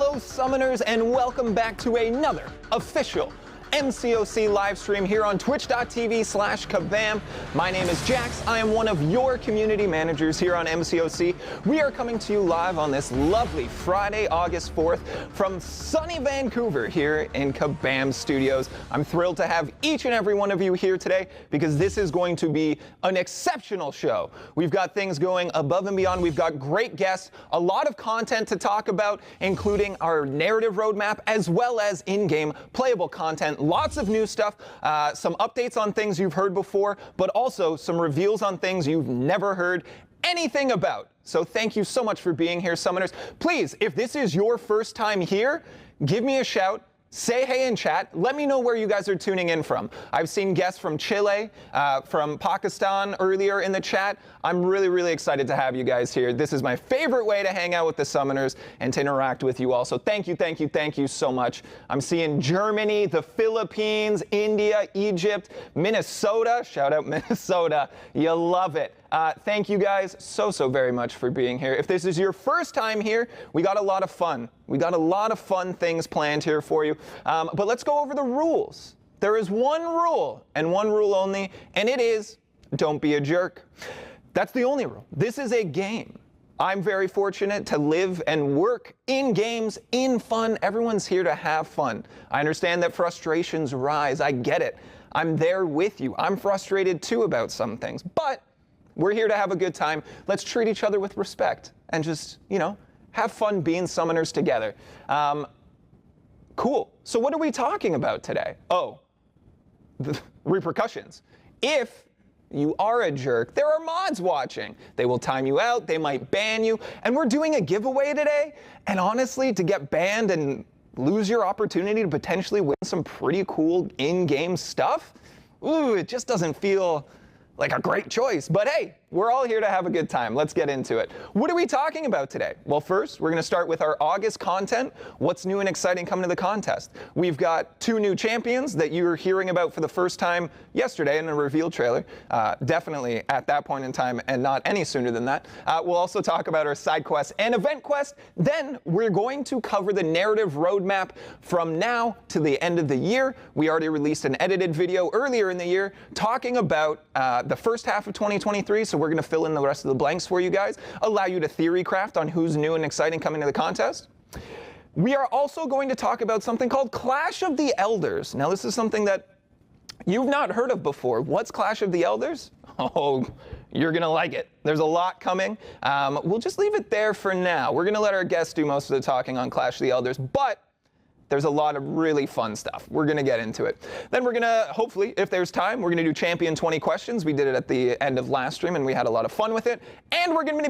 Hello, Summoners, and welcome back to another official MCOC live stream here on twitch.tv/Kabam. My name is Jax. I am one of your community managers here on MCOC. We are coming to you live on this lovely Friday, August 4th from sunny Vancouver here in Kabam Studios. I'm thrilled to have each and every one of you here today because this is going to be an exceptional show. We've got things going above and beyond. We've got great guests, a lot of content to talk about, including our narrative roadmap as well as in-game playable content. Lots of new stuff, some updates on things you've heard before, but also some reveals on things you've never heard anything about. So thank you so much for being here, Summoners. Please, if this is your first time here, give me a shout. Say hey in chat. Let me know where you guys are tuning in from. I've seen guests from Chile, from Pakistan earlier in the chat. I'm really excited to have you guys here. This is my favorite way to hang out with the Summoners and to interact with you all. So thank you so much. I'm seeing Germany, the Philippines, India, Egypt, Minnesota. Shout out Minnesota. You love it. Thank you guys so very much for being here. If this is your first time here, we got a lot of fun. We got a lot of fun things planned here for you. But let's go over the rules. There is one rule and one rule only, and it is don't be a jerk. That's the only rule. This is a game. I'm very fortunate to live and work in games, in fun. Everyone's here to have fun. I understand that frustrations rise. I get it. I'm there with you. I'm frustrated too about some things, but we're here to have a good time. Let's treat each other with respect and just, have fun being Summoners together. Cool. So what are we talking about today? Oh, the repercussions. If you are a jerk, there are mods watching. They will time you out. They might ban you. And we're doing a giveaway today. And honestly, to get banned and lose your opportunity to potentially win some pretty cool in-game stuff, ooh, it just doesn't feel like a great choice. But hey, we're all here to have a good time. Let's get into it. What are we talking about today? Well, first, we're going to start with our August content. What's new and exciting coming to the contest? We've got 2 new champions that you're hearing about for the first time yesterday in a reveal trailer. Definitely at that point in time and not any sooner than that. We'll also talk about our side quests and event quest. Then we're going to cover the narrative roadmap from now to the end of the year. We already released an edited video earlier in the year talking about the first half of 2023. So we're going to fill in the rest of the blanks for you guys, allow you to theory craft on who's new and exciting coming to the contest. We are also going to talk about something called Clash of the Elders. Now, this is something that you've not heard of before. What's Clash of the Elders? Oh, you're going to like it. There's a lot coming. We'll just leave it there for now. We're going to let our guests do most of the talking on Clash of the Elders, but there's a lot of really fun stuff. We're going to get into it. Then we're going to, hopefully, if there's time, we're going to do Champion 20 questions. We did it at the end of last stream, and we had a lot of fun with it. And we're going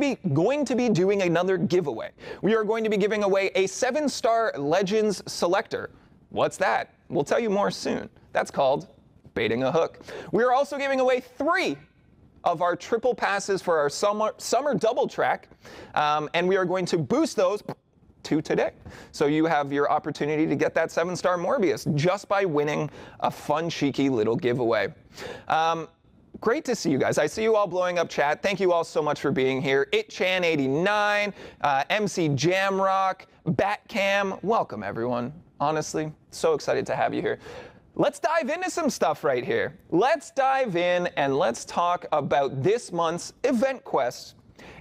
to be doing another giveaway. We are going to be giving away a 7-star Legends selector. What's that? We'll tell you more soon. That's called baiting a hook. We are also giving away 3 of our triple passes for our summer double track, and we are going to boost those to today. So you have your opportunity to get that 7-star Morbius just by winning a fun, cheeky little giveaway. Great to see you guys. I see you all blowing up chat. Thank you all so much for being here. ItChan89, MC Jamrock, Batcam. Welcome, everyone. Honestly, so excited to have you here. Let's dive into some stuff right here. Let's dive in and let's talk about this month's event quest.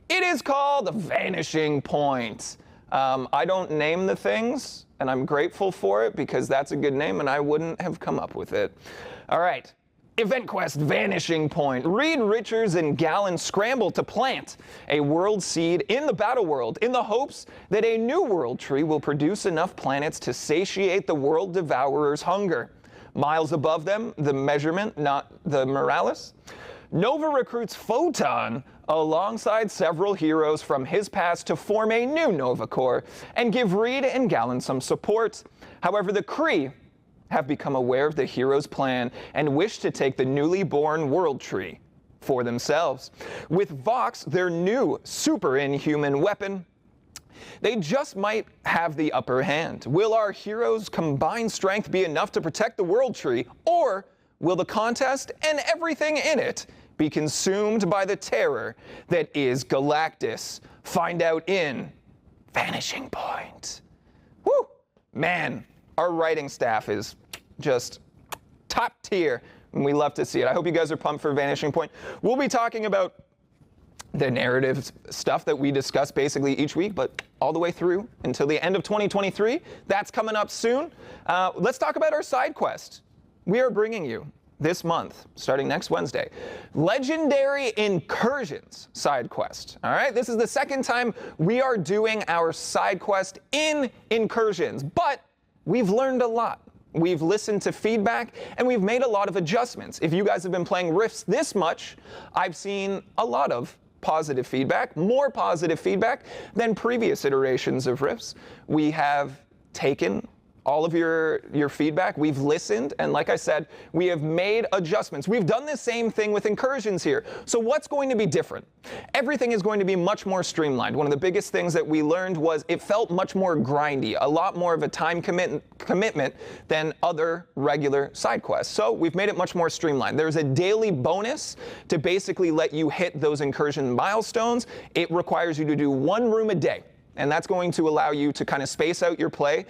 It is called Vanishing Point. I don't name the things, and I'm grateful for it because that's a good name and I wouldn't have come up with it. All right, Event Quest Vanishing Point. Reed Richards and Gallon scramble to plant a world seed in the battle world in the hopes that a new world tree will produce enough planets to satiate the world devourer's hunger. Miles above them, the measurement, not the Morales. Nova recruits Photon alongside several heroes from his past to form a new Nova Corps and give Reed and Gallon some support. However, the Kree have become aware of the hero's plan and wish to take the newly born World Tree for themselves. With Vox, their new super inhuman weapon, they just might have the upper hand. Will our heroes' combined strength be enough to protect the World Tree, or will the contest and everything in it be consumed by the terror that is Galactus? Find out in Vanishing Point. Woo! Man, our writing staff is just top tier, and we love to see it. I hope you guys are pumped for Vanishing Point. We'll be talking about the narrative stuff that we discuss basically each week, but all the way through until the end of 2023. That's coming up soon. Let's talk about our side quest. We are bringing you this month, starting next Wednesday, Legendary Incursions side quest. All right, this is the second time we are doing our side quest in Incursions, but we've learned a lot. We've listened to feedback, and we've made a lot of adjustments. If you guys have been playing Rifts this much, I've seen a lot of positive feedback, more positive feedback than previous iterations of Rifts. We have taken all of your feedback. We've listened, and like I said, we have made adjustments. We've done the same thing with Incursions here. So what's going to be different? Everything is going to be much more streamlined. One of the biggest things that we learned was it felt much more grindy, a lot more of a time commitment than other regular side quests. So we've made it much more streamlined. There's a daily bonus to basically let you hit those incursion milestones. It requires you to do 1 room a day. And that's going to allow you to kind of space out your play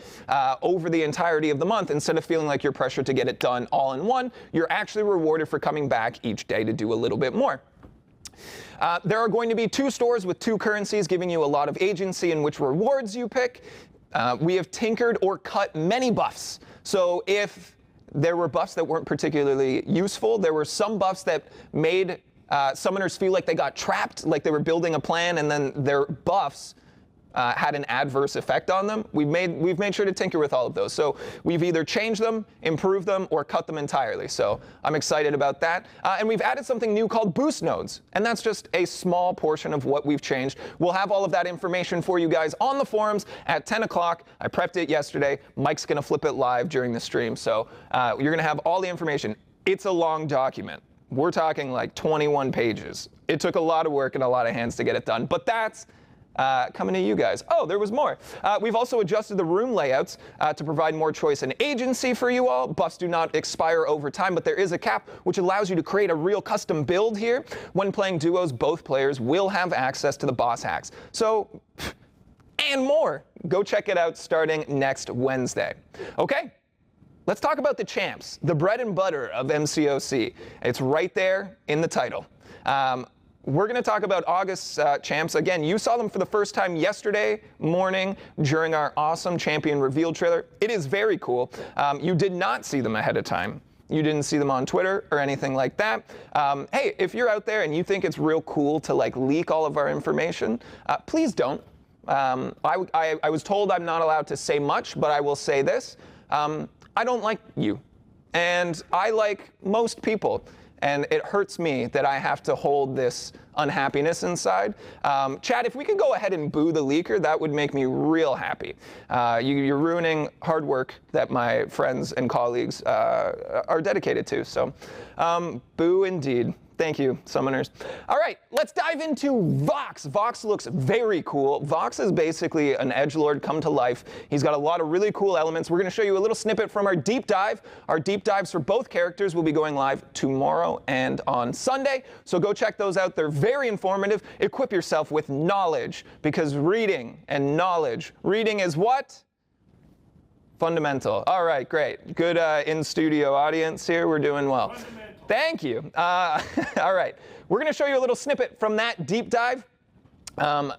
over the entirety of the month. Instead of feeling like you're pressured to get it done all in one, you're actually rewarded for coming back each day to do a little bit more. There are going to be 2 stores with 2 currencies, giving you a lot of agency in which rewards you pick. We have tinkered or cut many buffs. So if there were buffs that weren't particularly useful, there were some buffs that made summoners feel like they got trapped, like they were building a plan, and then their buffs had an adverse effect on them. We've made sure to tinker with all of those. So we've either changed them, improved them, or cut them entirely. So I'm excited about that. And we've added something new called boost nodes. And that's just a small portion of what we've changed. We'll have all of that information for you guys on the forums at 10 o'clock. I prepped it yesterday. Mike's going to flip it live during the stream. So you're going to have all the information. It's a long document. We're talking like 21 pages. It took a lot of work and a lot of hands to get it done. But that's coming to you guys. Oh, there was more. We've also adjusted the room layouts to provide more choice and agency for you all. Buffs do not expire over time, but there is a cap which allows you to create a real custom build here. When playing duos, both players will have access to the boss hacks. So, and more. Go check it out starting next Wednesday. Okay, let's talk about the champs, the bread and butter of MCOC. It's right there in the title. We're going to talk about August's champs. Again, you saw them for the first time yesterday morning during our awesome champion reveal trailer. It is very cool. You did not see them ahead of time. You didn't see them on Twitter or anything like that. Hey, if you're out there and you think it's real cool to like leak all of our information, please don't. I was told I'm not allowed to say much, but I will say this. I don't like you. And I like most people. And it hurts me that I have to hold this unhappiness inside. Chad, if we could go ahead and boo the leaker, that would make me real happy. You're ruining hard work that my friends and colleagues are dedicated to. So boo indeed. Thank you, summoners. All right, let's dive into Vox. Vox looks very cool. Vox is basically an edgelord come to life. He's got a lot of really cool elements. We're going to show you a little snippet from our deep dive. Our deep dives for both characters will be going live tomorrow and on Sunday. So go check those out. They're very informative. Equip yourself with knowledge, because reading and knowledge. Reading is what? Fundamental. All right, great. Good in-studio audience here. We're doing well. Thank you. All right. We're going to show you a little snippet from that deep dive.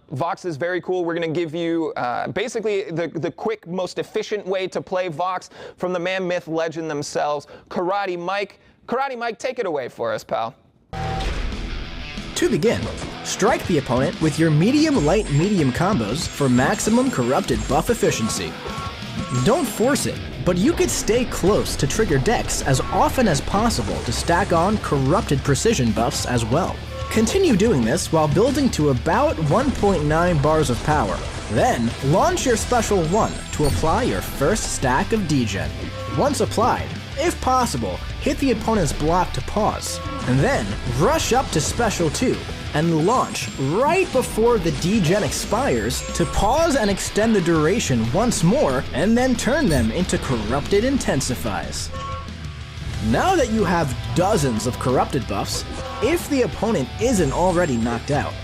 Vox is very cool. We're going to give you basically the quick, most efficient way to play Vox from the man, myth, legend themselves, Karate Mike. Karate Mike, take it away for us, pal. To begin, strike the opponent with your medium, light, medium combos for maximum corrupted buff efficiency. Don't force it, but you could stay close to trigger decks as often as possible to stack on corrupted precision buffs as well. Continue doing this while building to about 1.9 bars of power. Then, launch your Special 1 to apply your first stack of degen. Once applied, if possible, hit the opponent's block to pause, and then rush up to Special 2 and launch right before the degen expires to pause and extend the duration once more, and then turn them into corrupted intensifies. Now that you have dozens of corrupted buffs, if the opponent isn't already knocked out,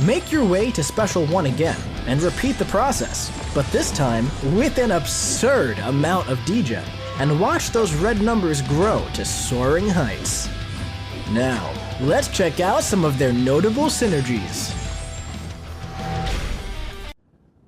Make your way to Special 1 again, and repeat the process, but this time with an absurd amount of degen, and watch those red numbers grow to soaring heights. Now, let's check out some of their notable synergies.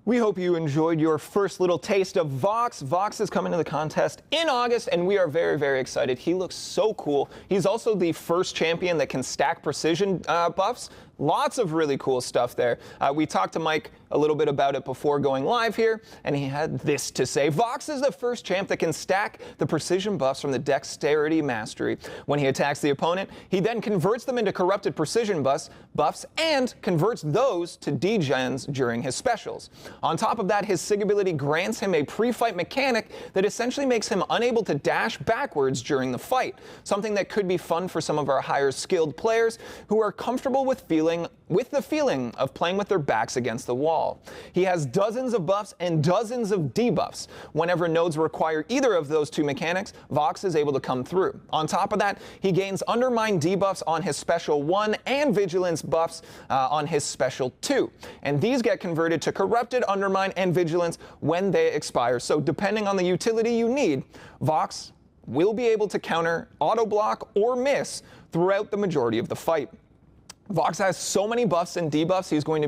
We hope you enjoyed your first little taste of Vox. Vox is coming to the contest in August, and we are very, very excited. He looks so cool. He's also the first champion that can stack precision buffs. Lots of really cool stuff there. We talked to Mike a little bit about it before going live here, and he had this to say. Vox is the first champ that can stack the precision buffs from the Dexterity Mastery. When he attacks the opponent, he then converts them into corrupted precision buffs and converts those to degens during his specials. On top of that, his Sig ability grants him a pre-fight mechanic that essentially makes him unable to dash backwards during the fight, something that could be fun for some of our higher skilled players who are comfortable with the feeling of playing with their backs against the wall. He has dozens of buffs and dozens of debuffs. Whenever nodes require either of those two mechanics, Vox is able to come through. On top of that, he gains Undermine debuffs on his Special 1 and Vigilance buffs on his Special 2. And these get converted to Corrupted, Undermine, and Vigilance when they expire. So depending on the utility you need, Vox will be able to counter auto block or miss throughout the majority of the fight. Vox has so many buffs and debuffs, he's going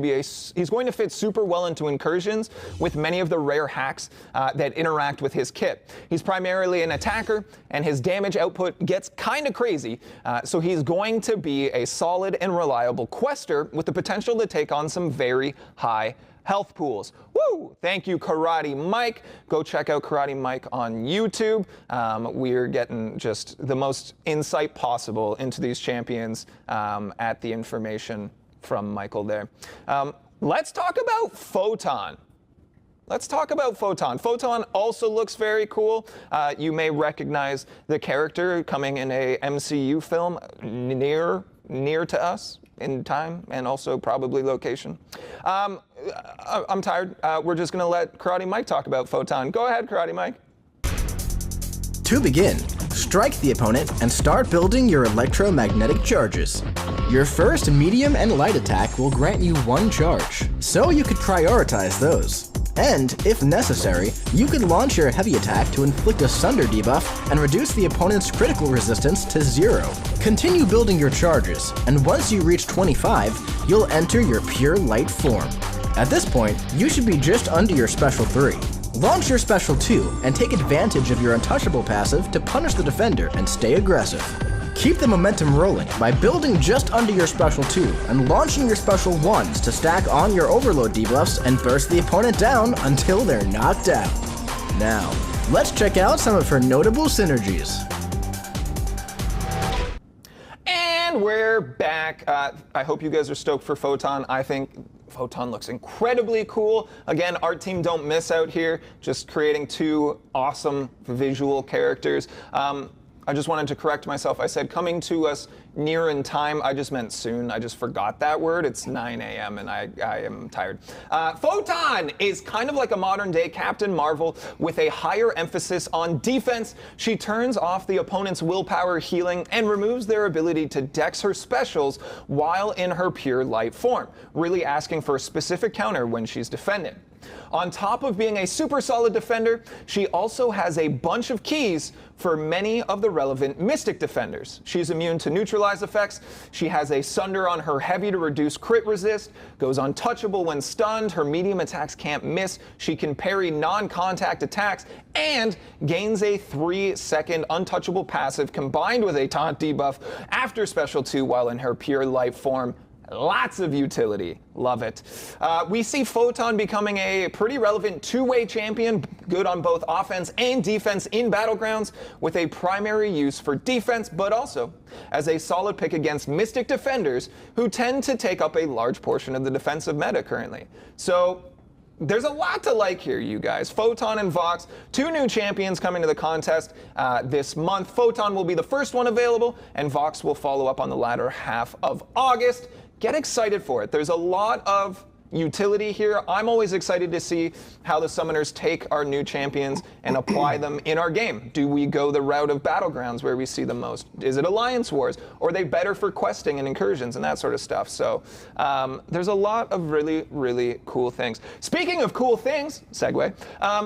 to fit super well into incursions with many of the rare hacks that interact with his kit. He's primarily an attacker, and his damage output gets kind of crazy, so he's going to be a solid and reliable quester with the potential to take on some very high health pools. Woo! Thank you, Karate Mike. Go check out Karate Mike on YouTube. We're getting just the most insight possible into these champions at the information from Michael there. Let's talk about Photon. Let's talk about Photon. Photon also looks very cool. You may recognize the character coming in a MCU film near to us in time and also probably location. I'm tired. We're just going to let Karate Mike talk about Photon. Go ahead, Karate Mike. To begin, strike the opponent and start building your electromagnetic charges. Your first medium and light attack will grant you 1 charge, so you could prioritize those. And, if necessary, you could launch your heavy attack to inflict a Sunder debuff and reduce the opponent's critical resistance to 0. Continue building your charges, and once you reach 25, you'll enter your pure light form. At this point, you should be just under your Special 3. Launch your Special 2 and take advantage of your Untouchable passive to punish the defender and stay aggressive. Keep the momentum rolling by building just under your Special 2 and launching your Special 1s to stack on your Overload debuffs and burst the opponent down until they're knocked out. Now, let's check out some of her notable synergies. And we're back. I hope you guys are stoked for Photon. I think Photon looks incredibly cool. Again, art team don't miss out here, just creating 2 awesome visual characters. I just wanted to correct myself. I said coming to us near in time. I just meant soon. I just forgot that word. It's 9 a.m. and I am tired. Photon is kind of like a modern day Captain Marvel with a higher emphasis on defense. She turns off the opponent's willpower healing and removes their ability to dex her specials while in her pure light form, really asking for a specific counter when she's defending. On top of being a super solid defender, she also has a bunch of keys for many of the relevant Mystic defenders. She's immune to neutralize effects, she has a Sunder on her heavy to reduce crit resist, goes untouchable when stunned, her medium attacks can't miss, she can parry non-contact attacks, and gains a 3-second untouchable passive combined with a taunt debuff after Special 2 while in her pure light form. Lots of utility. Love it. We see Photon becoming a pretty relevant 2-way champion, good on both offense and defense in Battlegrounds, with a primary use for defense, but also as a solid pick against Mystic defenders who tend to take up a large portion of the defensive meta currently. So there's a lot to like here, you guys. Photon and Vox, 2 new champions coming to the contest this month. Photon will be the first one available, and Vox will follow up on the latter half of August. Get excited for it. There's a lot of utility here. I'm always excited to see how the summoners take our new champions and apply them in our game. Do we go the route of Battlegrounds where we see them most? Is it Alliance Wars? Or are they better for questing and incursions and that sort of stuff? So there's a lot of really, really cool things. Speaking of cool things, segue,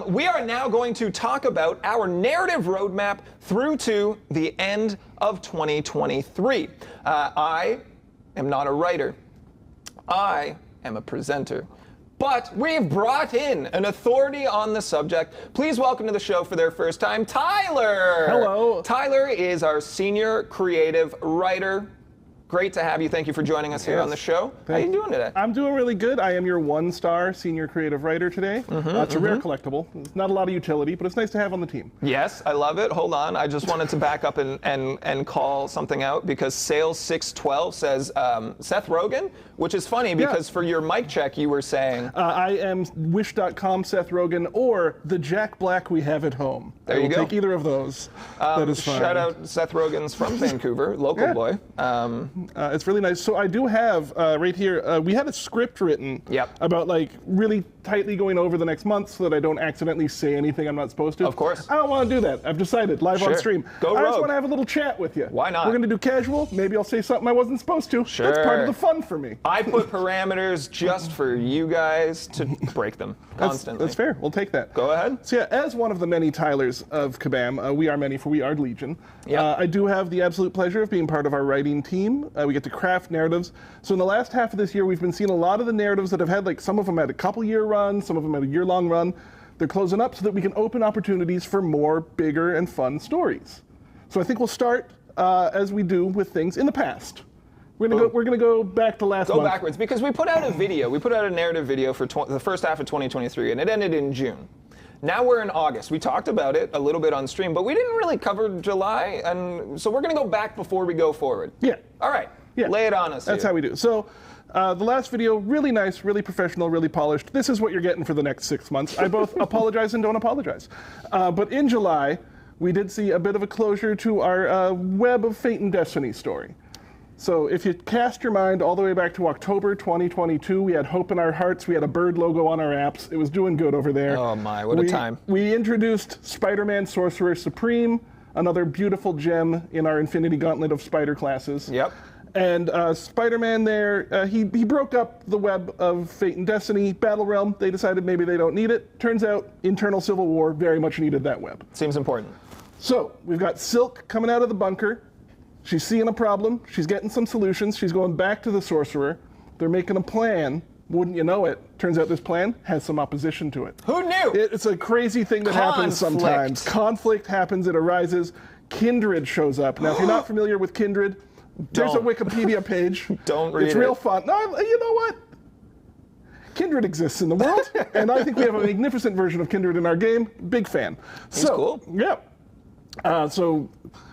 we are now going to talk about our narrative roadmap through to the end of 2023. I am not a writer. I am a presenter. But we've brought in an authority on the subject. Please welcome to the show for their first time, Tyler. Hello. Tyler is our senior creative writer. Great to have you. Thank you for joining us here on the show. How are you doing today? I'm doing really good. I am your 1-star senior creative writer today. It's a rare collectible. It's not a lot of utility, but it's nice to have on the team. Yes, I love it. Hold on. I just wanted to back up and call something out because Sales 612 says Seth Rogen, which is funny because for your mic check you were saying... I am Wish.com Seth Rogen or the Jack Black we have at home. There you go. I will take either of those. That is fine. Shout out Seth Rogen's from Vancouver, local boy. It's really nice. So I do have right here, we had a script written about like really tightly going over the next month so that I don't accidentally say anything I'm not supposed to. Of course. I don't want to do that. I've decided, live on stream. Go I just rogue. want to have a little chat with you. Why not? We're going to do casual. Maybe I'll say something I wasn't supposed to. Sure. That's part of the fun for me. I put parameters just for you guys to break them constantly. That's fair. We'll take that. Go ahead. So yeah, as one of the many Tylers of Kabam, we are many for we are Legion. I do have the absolute pleasure of being part of our writing team. We get to craft narratives. So in the last half of this year, we've been seeing a lot of the narratives that have had, like, some of them had a couple-year run, some of them had a year-long run. They're closing up so that we can open opportunities for more bigger and fun stories. So I think we'll start as we do with things in the past. We're gonna go back to last month. Go backwards because we put out a video. We put out a narrative video for the first half of 2023, and it ended in June. Now we're in August. We talked about it a little bit on stream, but we didn't really cover July, and so we're gonna go back before we go forward. Yeah. All right. Yeah. Lay it on us. That's how we do. So the last video, really nice, really professional, really polished. This is what you're getting for the next 6 months. I both apologize and don't apologize. But in July, we did see a bit of a closure to our Web of Fate and Destiny story. So if you cast your mind all the way back to October 2022, we had hope in our hearts. We had a bird logo on our apps. It was doing good over there. Oh my, what a time. We introduced Spider-Man Sorcerer Supreme, another beautiful gem in our Infinity Gauntlet of spider classes. Yep. And Spider-Man there, he broke up the Web of Fate and Destiny. Battle Realm, they decided maybe they don't need it. Turns out, internal Civil War very much needed that web. Seems important. So, we've got Silk coming out of the bunker. She's seeing a problem. She's getting some solutions. She's going back to the Sorcerer. They're making a plan. Wouldn't you know it? Turns out this plan has some opposition to it. Who knew? It's a crazy thing that happens sometimes. Conflict happens, it arises. Kindred shows up. Now, if you're not familiar with Kindred, there's a Wikipedia page. Don't read it. It's real fun. No, you know what? Kindred exists in the world, and I think we have a magnificent version of Kindred in our game. Big fan. He's cool. Yeah. So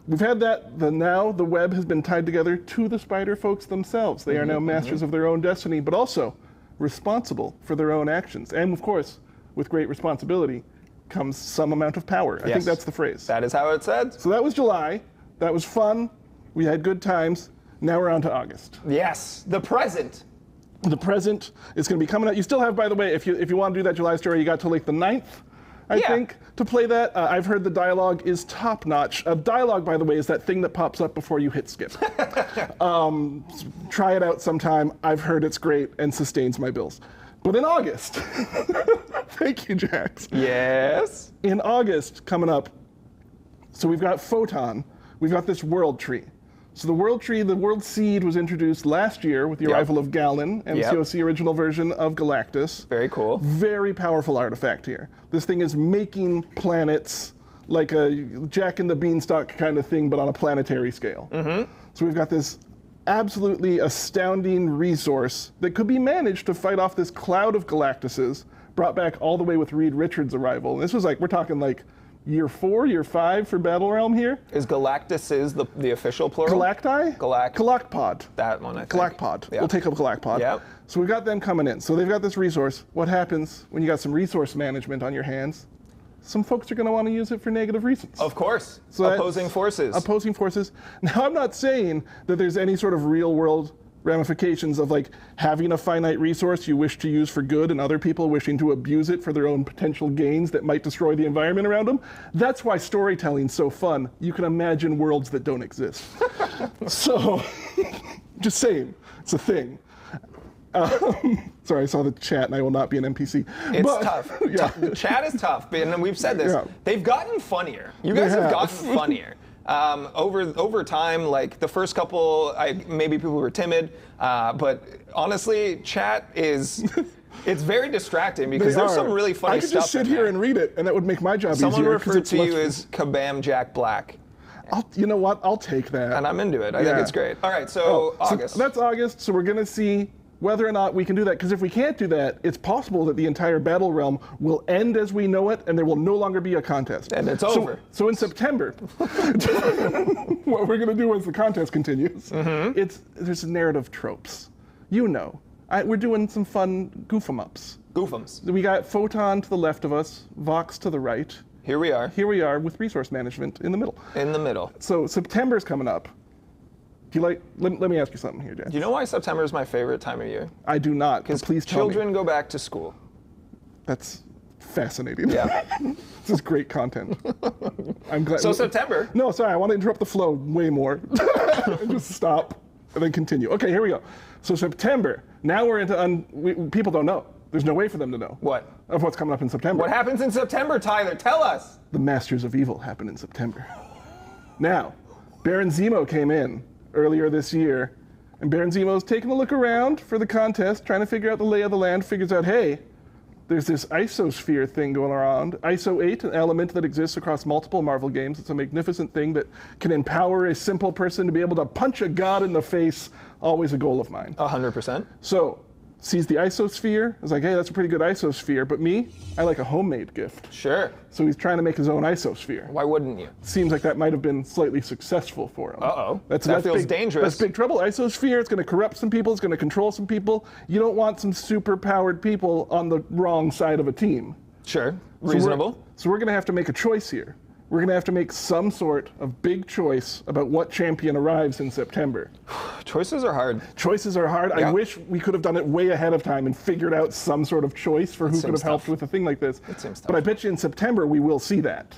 we've had that. Now the web has been tied together to the spider folks themselves. They are now masters of their own destiny, but also responsible for their own actions. And of course, with great responsibility comes some amount of power. I think that's the phrase. That is how it's said. So that was July. That was fun. We had good times. Now we're on to August. Yes, the present. The present is going to be coming out. You still have, by the way, if you want to do that July story, you got till like the 9th, I think, to play that. I've heard the dialogue is top-notch. Dialogue, by the way, is that thing that pops up before you hit skip. Try it out sometime. I've heard it's great and sustains my bills. But in August, thank you, Jax. Yes. In August, coming up, so we've got Photon. We've got this world tree. So the world tree, the world seed was introduced last year with the arrival of Galen, MCOC original version of Galactus. Very cool. Very powerful artifact here. This thing is making planets like a Jack and the Beanstalk kind of thing, but on a planetary scale. So we've got this absolutely astounding resource that could be managed to fight off this cloud of Galactuses, brought back all the way with Reed Richards' arrival. And this was like, we're talking like year 4, year 5 for Battle Realm here. Is Galactus the official plural? Galacti? Galacpod. That one, I think. Galacpod. We'll take up Galacpod. Yep. So we've got them coming in. So they've got this resource. What happens when you got some resource management on your hands? Some folks are going to want to use it for negative reasons. Of course. So opposing forces. Opposing forces. Now, I'm not saying that there's any sort of real-world ramifications of like having a finite resource you wish to use for good and other people wishing to abuse it for their own potential gains that might destroy the environment around them. That's why storytelling's so fun. You can imagine worlds that don't exist. So, just saying, it's a thing. Sorry, I saw the chat and I will not be an NPC. It's tough. Yeah. Chat is tough, and we've said this. Yeah. They've gotten funnier. You guys have gotten funnier. Over time, like the first couple, maybe people were timid, but honestly, chat is, it's very distracting because there's some really funny stuff. I could just sit here and read it, and that would make my job easier. Someone referred to you as Kabam Jack Black. You know what? I'll take that. And I'm into it. I think it's great. All right, so August. So that's August, so we're going to see whether or not we can do that, because if we can't do that, it's possible that the entire battle realm will end as we know it, and there will no longer be a contest. And it's over. So in September, what we're going to do once the contest continues, there's narrative tropes. You know, we're doing some fun goof-em-ups. Goof-ems. We got Photon to the left of us, Vox to the right. Here we are. Here we are with resource management in the middle. In the middle. So September's coming up. Do you like? Let me ask you something here, Jess. Do you know why September is my favorite time of year? I do not. Because please tell me. Children go back to school. That's fascinating. Yeah. This is great content. I'm glad. So September. No, sorry. I want to interrupt the flow way more. Just stop and then continue. Okay, here we go. So September. Now we're into people don't know. There's no way for them to know. What? Of what's coming up in September. What happens in September, Tyler? Tell us. The Masters of Evil happen in September. Now, Baron Zemo came in earlier this year, and Baron Zemo's taking a look around for the contest, trying to figure out the lay of the land, figures out, hey, there's this isosphere thing going around. ISO 8, an element that exists across multiple Marvel games. It's a magnificent thing that can empower a simple person to be able to punch a god in the face, always a goal of mine. 100%. So, sees the isosphere, is like, hey, that's a pretty good isosphere, but me, I like a homemade gift. Sure. So he's trying to make his own isosphere. Why wouldn't you? Seems like that might have been slightly successful for him. Uh-oh. That feels big, dangerous. That's big trouble. Isosphere, it's going to corrupt some people, it's going to control some people. You don't want some super-powered people on the wrong side of a team. Sure. Reasonable. So we're going to have to make a choice here. We're going to have to make some sort of big choice about what champion arrives in September. Choices are hard. Choices are hard. Yeah. I wish we could have done it way ahead of time and figured out some sort of choice for who could have helped with a thing like this. It seems tough. But I bet you in September we will see that.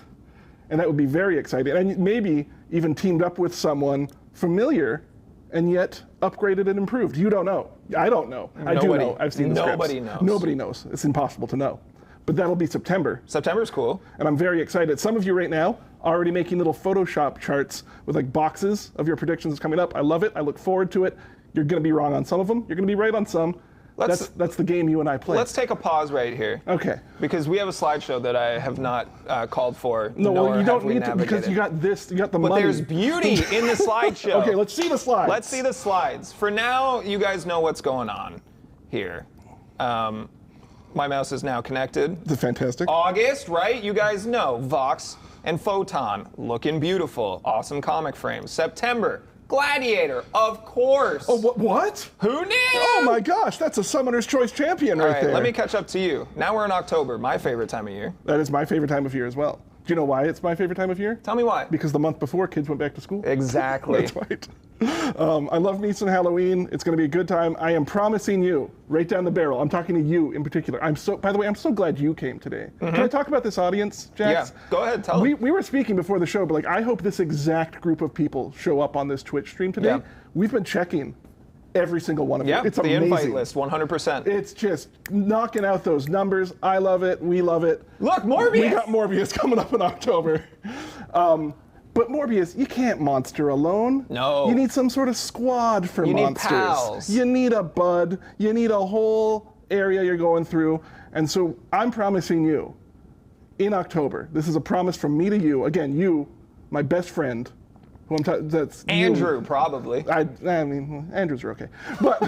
And that would be very exciting. And maybe even teamed up with someone familiar and yet upgraded and improved. You don't know. I don't know. I do know. I've seen the scripts. Nobody knows. Nobody knows. It's impossible to know. But that'll be September. September's cool. And I'm very excited. Some of you right now are already making little Photoshop charts with like boxes of your predictions coming up. I love it. I look forward to it. You're going to be wrong on some of them. You're going to be right on some. That's the game you and I play. Let's take a pause right here. Okay. Because we have a slideshow that I have not called for. No, well, you don't need to because you got this. You got the money. But there's beauty in the slideshow. Okay, let's see the slides. Let's see the slides. For now, you guys know what's going on here. My mouse is now connected. Fantastic. August, right? You guys know. Vox and Photon, looking beautiful. Awesome comic frames. September, Gladiator, of course. Oh, what? Who knew? Oh my gosh, that's a Summoner's Choice champion right there. Let me catch up to you. Now we're in October, my favorite time of year. That is my favorite time of year as well. Do you know why it's my favorite time of year? Tell me why. Because the month before, kids went back to school. Exactly. That's right. I love me some Halloween. It's going to be a good time. I am promising you, right down the barrel. I'm talking to you in particular. By the way, I'm so glad you came today. Can I talk about this audience, Jax? Yeah, go ahead, tell them. We were speaking before the show, but like, I hope this exact group of people show up on this Twitch stream today. Yeah. We've been checking every single one of you. It's the amazing. invite list, 100%. It's just knocking out those numbers. I love it. We love it. Look, Morbius! We got Morbius coming up in October. But Morbius, you can't monster alone. No. You need some sort of squad for monsters. You need pals. You need a bud. You need a whole area you're going through. And so I'm promising you, in October, this is a promise from me to you. Again, you, my best friend, who that's Andrew, you. Probably. I mean, Andrews are okay. But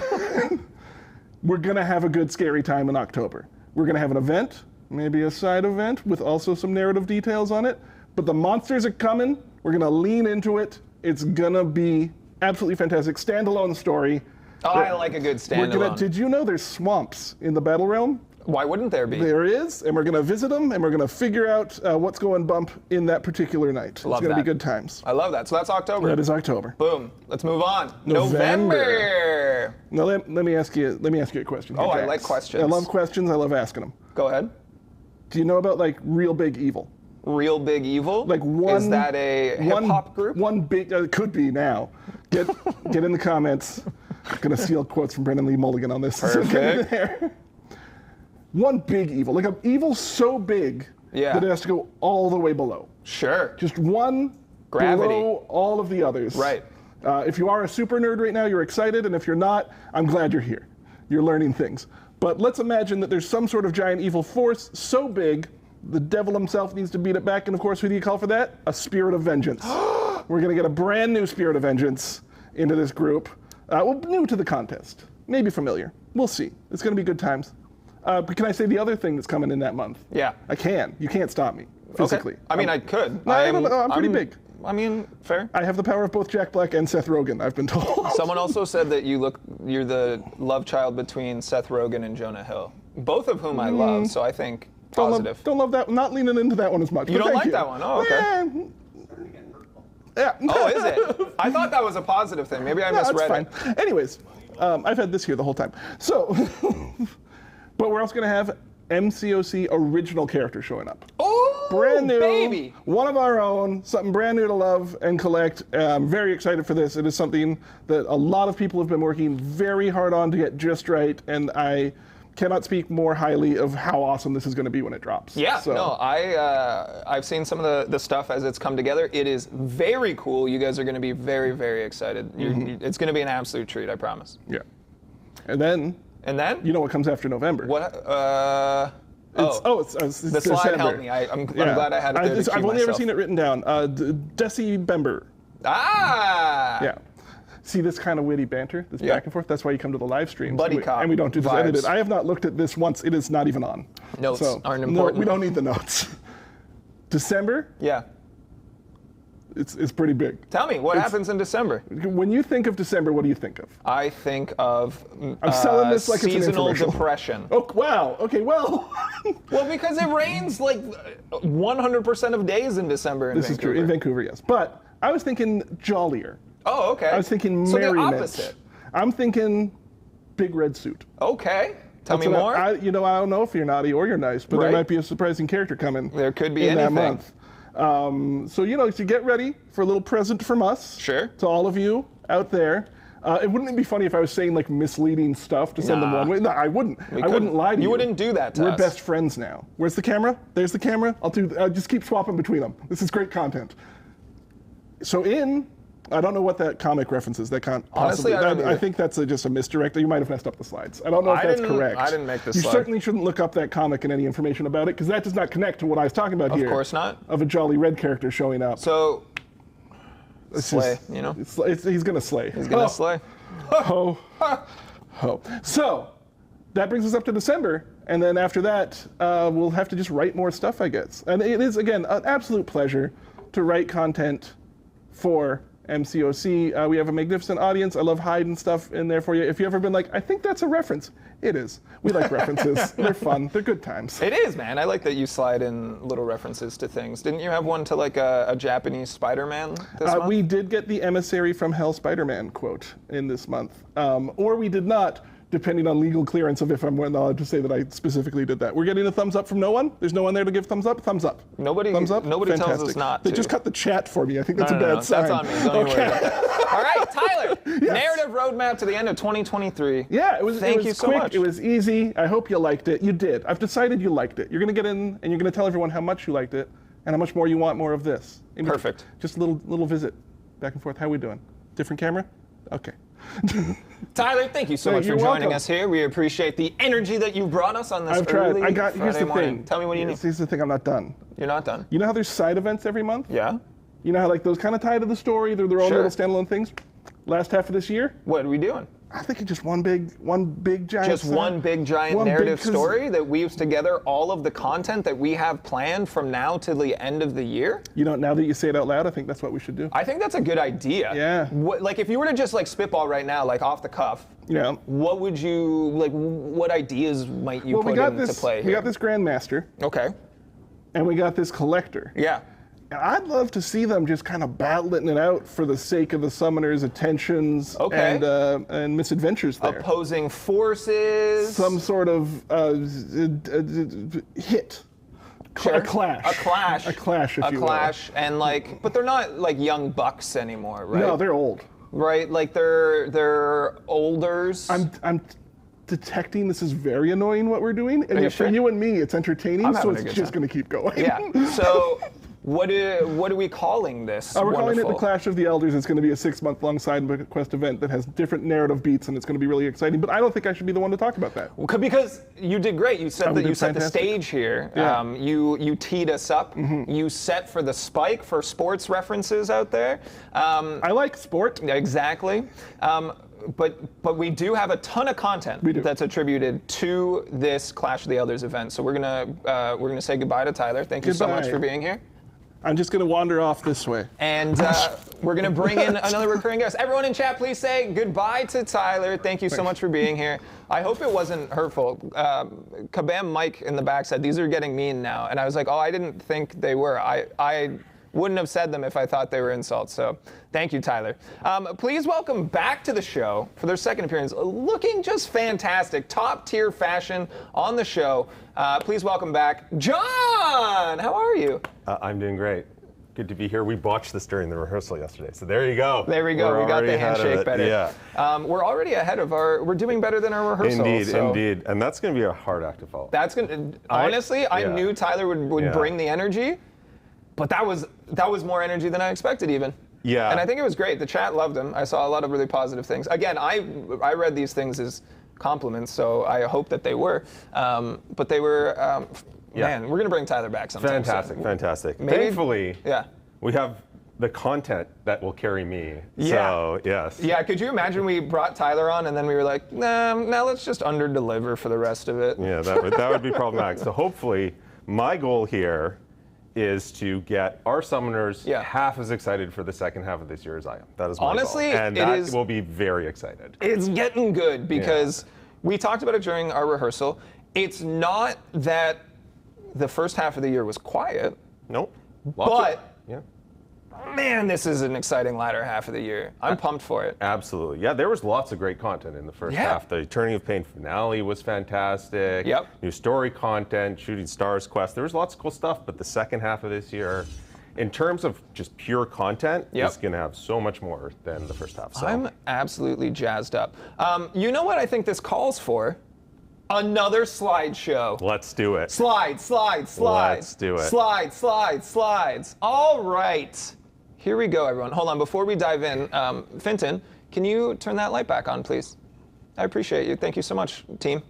we're going to have a good scary time in October. We're going to have an event, maybe a side event with also some narrative details on it. But the monsters are coming. We're going to lean into it. It's going to be absolutely fantastic. Standalone story. Oh, I like a good standalone. Did you know there's swamps in the battle realm? Why wouldn't there be? There is, and we're going to visit them, and we're going to figure out what's going bump in that particular night. Love it's going to that. be good times. I love that. So that's October. That is October. Boom. Let's move on. November. Now let me ask you a question. Oh, here, I like Jax. questions. I love questions. I love asking them. Go ahead. Do you know about like Real Big Evil? Real Big Evil? Like one. Is that a hip hop group? One big. It could be now. Get in the comments. I'm gonna steal quotes from Brendan Lee Mulligan on this. Perfect. One big evil, like an evil so big that it has to go all the way below. Sure. Just one Gravity. below all of the others. Right. If you are a super nerd right now, you're excited, and if you're not, I'm glad you're here. You're learning things. But let's imagine that there's some sort of giant evil force so big, the devil himself needs to beat it back, and of course, who do you call for that? A spirit of vengeance. We're gonna get a brand new spirit of vengeance into this group. Well, new to the contest, maybe familiar. We'll see. It's gonna be good times. But can I say the other thing that's coming in that month? Yeah. I can. You can't stop me physically. Okay. I mean, I could. No, I'm pretty big. I mean, fair. I have the power of both Jack Black and Seth Rogen, I've been told. Someone also said that you're the love child between Seth Rogen and Jonah Hill, both of whom I love. So I think positive. Don't love that. Not leaning into that one as much. You don't like that one? Oh, okay. Yeah. Oh, is it? I thought that was a positive thing. Maybe I misread that's fine. Anyways, I've had this here the whole time. So, but we're also going to have MCOC original characters showing up. Oh, brand new, baby. One of our own, something brand new to love and collect. I'm very excited for this. It is something that a lot of people have been working very hard on to get just right, and I cannot speak more highly of how awesome this is going to be when it drops. Yeah, so. no, I've seen some of the stuff as it's come together. It is very cool. You guys are going to be very, very excited. It's going to be an absolute treat, I promise. Yeah. And then? You know what comes after November? What? It's the slide December. helped me. I'm glad I had it there to I've cue only ever myself. seen it written down. December. Ah! Yeah. See this kind of witty banter, this back and forth? That's why you come to the live stream. Buddy cop and we don't do this vibes. edited. I have not looked at this once. It is not even on. Notes aren't No, important. we don't need the notes. December, Yeah. it's pretty big. Tell me, what happens in December? When you think of December, what do you think of? I think of I'm selling this like it's an seasonal infomercial. depression. Oh, wow. Okay, well. Well, because it rains like 100% of days in December in This is true. In Vancouver, yes. But I was thinking jollier. Oh, okay. I was thinking so merriment. the opposite. I'm thinking big red suit. Okay. Tell me That's what more. I don't know if you're naughty or you're nice, but there Right. might be a surprising character coming. There could be in anything. that month. So to get ready for a little present from us. Sure. To all of you out there. It wouldn't be funny if I was saying like misleading stuff to send them Nah. one way. No, I wouldn't. I couldn't. wouldn't lie to you. You wouldn't do that to We're us. best friends now. Where's the camera? There's the camera. I'll just keep swapping between them. This is great content. So I don't know what that comic reference is. Honestly, I don't either. I think that's just a misdirect. You might have messed up the slides. I don't know if that's correct. I didn't make the You slide. certainly shouldn't look up that comic and any information about it, because that does not connect to what I was talking about here. Of course not. Of a jolly red character showing up. So, It's slay, just- he's going to slay. He's going to slay. Ho. Ho. So, that brings us up to December, and then after that, we'll have to just write more stuff, I guess. And it is, again, an absolute pleasure to write content for MCOC. We have a magnificent audience. I love hiding stuff in there for you. If you've ever been like, I think that's a reference, it is. We like references. They're fun. They're good times. It is, man. I like that you slide in little references to things. Didn't you have one to like a Japanese Spider-Man this month? We did get the Emissary from Hell Spider-Man quote in this month. Or we did not, depending on legal clearance of if I'm allowed to say that I specifically did that. We're getting a thumbs up from no one? There's no one there to give thumbs up? Thumbs up. Nobody Thumbs up? Nobody tells us Fantastic. not They to. just cut the chat for me. I think that's a No, bad sign. That's on me. Don't even worry about it. All right, Tyler. Narrative roadmap to the end of 2023. Yeah, it was Thank you so quick. much. It was easy. I hope you liked it. You did. I've decided you liked it. You're going to get in and you're going to tell everyone how much you liked it and how much more you want more of this. Perfect. Just a little visit back and forth. How we doing? Different camera? Okay. Tyler, thank you so much for You're joining welcome. us here. We appreciate the energy that you brought us on this I've tried. early Here's Friday the morning. thing. Tell me what you need. Here's the thing. I'm not done. You're not done. You know how there's side events every month? Yeah? You know how like those kind of tie to the story? They're their own Sure. little standalone things? Last half of this year, What are we doing? I think it's just one big giant. Just one big giant narrative story that weaves together all of the content that we have planned from now to the end of the year. You know, now that you say it out loud, I think that's what we should do. I think that's a good idea. Yeah. Like if you were to just like spitball right now, like off the cuff, yeah. What would you like? What ideas might you put into play here? We got this Grandmaster. Okay. And we got this Collector. Yeah. And I'd love to see them just kind of battling it out for the sake of the summoners' attentions and misadventures there. Opposing forces. Some sort of hit. Sure. A clash. A clash. A clash, if you will. A clash, and like, but they're not like young bucks anymore, right? No, they're old. Right, like they're olders. I'm detecting this is very annoying what we're doing, and yet for you and me, it's entertaining, so it's just going to keep going. Yeah. So, what are we calling this? We're calling it the Clash of the Elders. It's going to be a 6-month-long side quest event that has different narrative beats, and it's going to be really exciting. But I don't think I should be the one to talk about that. Because you did great. You said that you set the stage here. Yeah. You teed us up. Mm-hmm. You set for the spike for sports references out there. I like sport. Exactly. But we do have a ton of content that's attributed to this Clash of the Elders event. So we're gonna say goodbye to Tyler. Thank you so much for being here. I'm just gonna wander off this way. And we're gonna bring in another recurring guest. Everyone in chat, please say goodbye to Tyler. Thank you so much for being here. I hope it wasn't hurtful. Kabam Mike in the back said these are getting mean now, and I was like, oh, I didn't think they were. I wouldn't have said them if I thought they were insults. So thank you, Tyler. Please welcome back to the show for their second appearance, looking just fantastic, top tier fashion on the show. Please welcome back, John. How are you? I'm doing great. Good to be here. We botched this during the rehearsal yesterday, so there you go. There we go. We got the handshake better. Yeah. We're already ahead of we're doing better than our rehearsal. Indeed. And that's going to be a hard act to follow. That's honestly, I knew Tyler would bring the energy. But that was more energy than I expected even. Yeah. And I think it was great. The chat loved him. I saw a lot of really positive things. Again, I read these things as compliments, so I hope that they were. But they were, man, we're going to bring Tyler back sometime. Fantastic. Maybe, thankfully, we have the content that will carry me. Yeah. So, yes. Yeah, could you imagine we brought Tyler on and then we were like, nah, now let's just under-deliver for the rest of it. Yeah, that would be problematic. So hopefully, my goal here is to get our summoners half as excited for the second half of this year as I am. That is my goal. And that will be very excited. It's getting good because we talked about it during our rehearsal. It's not that the first half of the year was quiet. Nope. Man, this is an exciting latter half of the year. I'm pumped for it. Absolutely. Yeah, there was lots of great content in the first half. The Turning of Pain finale was fantastic. Yep. New story content, Shooting Stars quest. There was lots of cool stuff, but the second half of this year, in terms of just pure content, it's going to have so much more than the first half. So. I'm absolutely jazzed up. You know what I think this calls for? Another slideshow. Let's do it. Slides. Let's do it. Slides. All right. Here we go, everyone. Hold on, before we dive in, Finton, can you turn that light back on, please? I appreciate you. Thank you so much, team.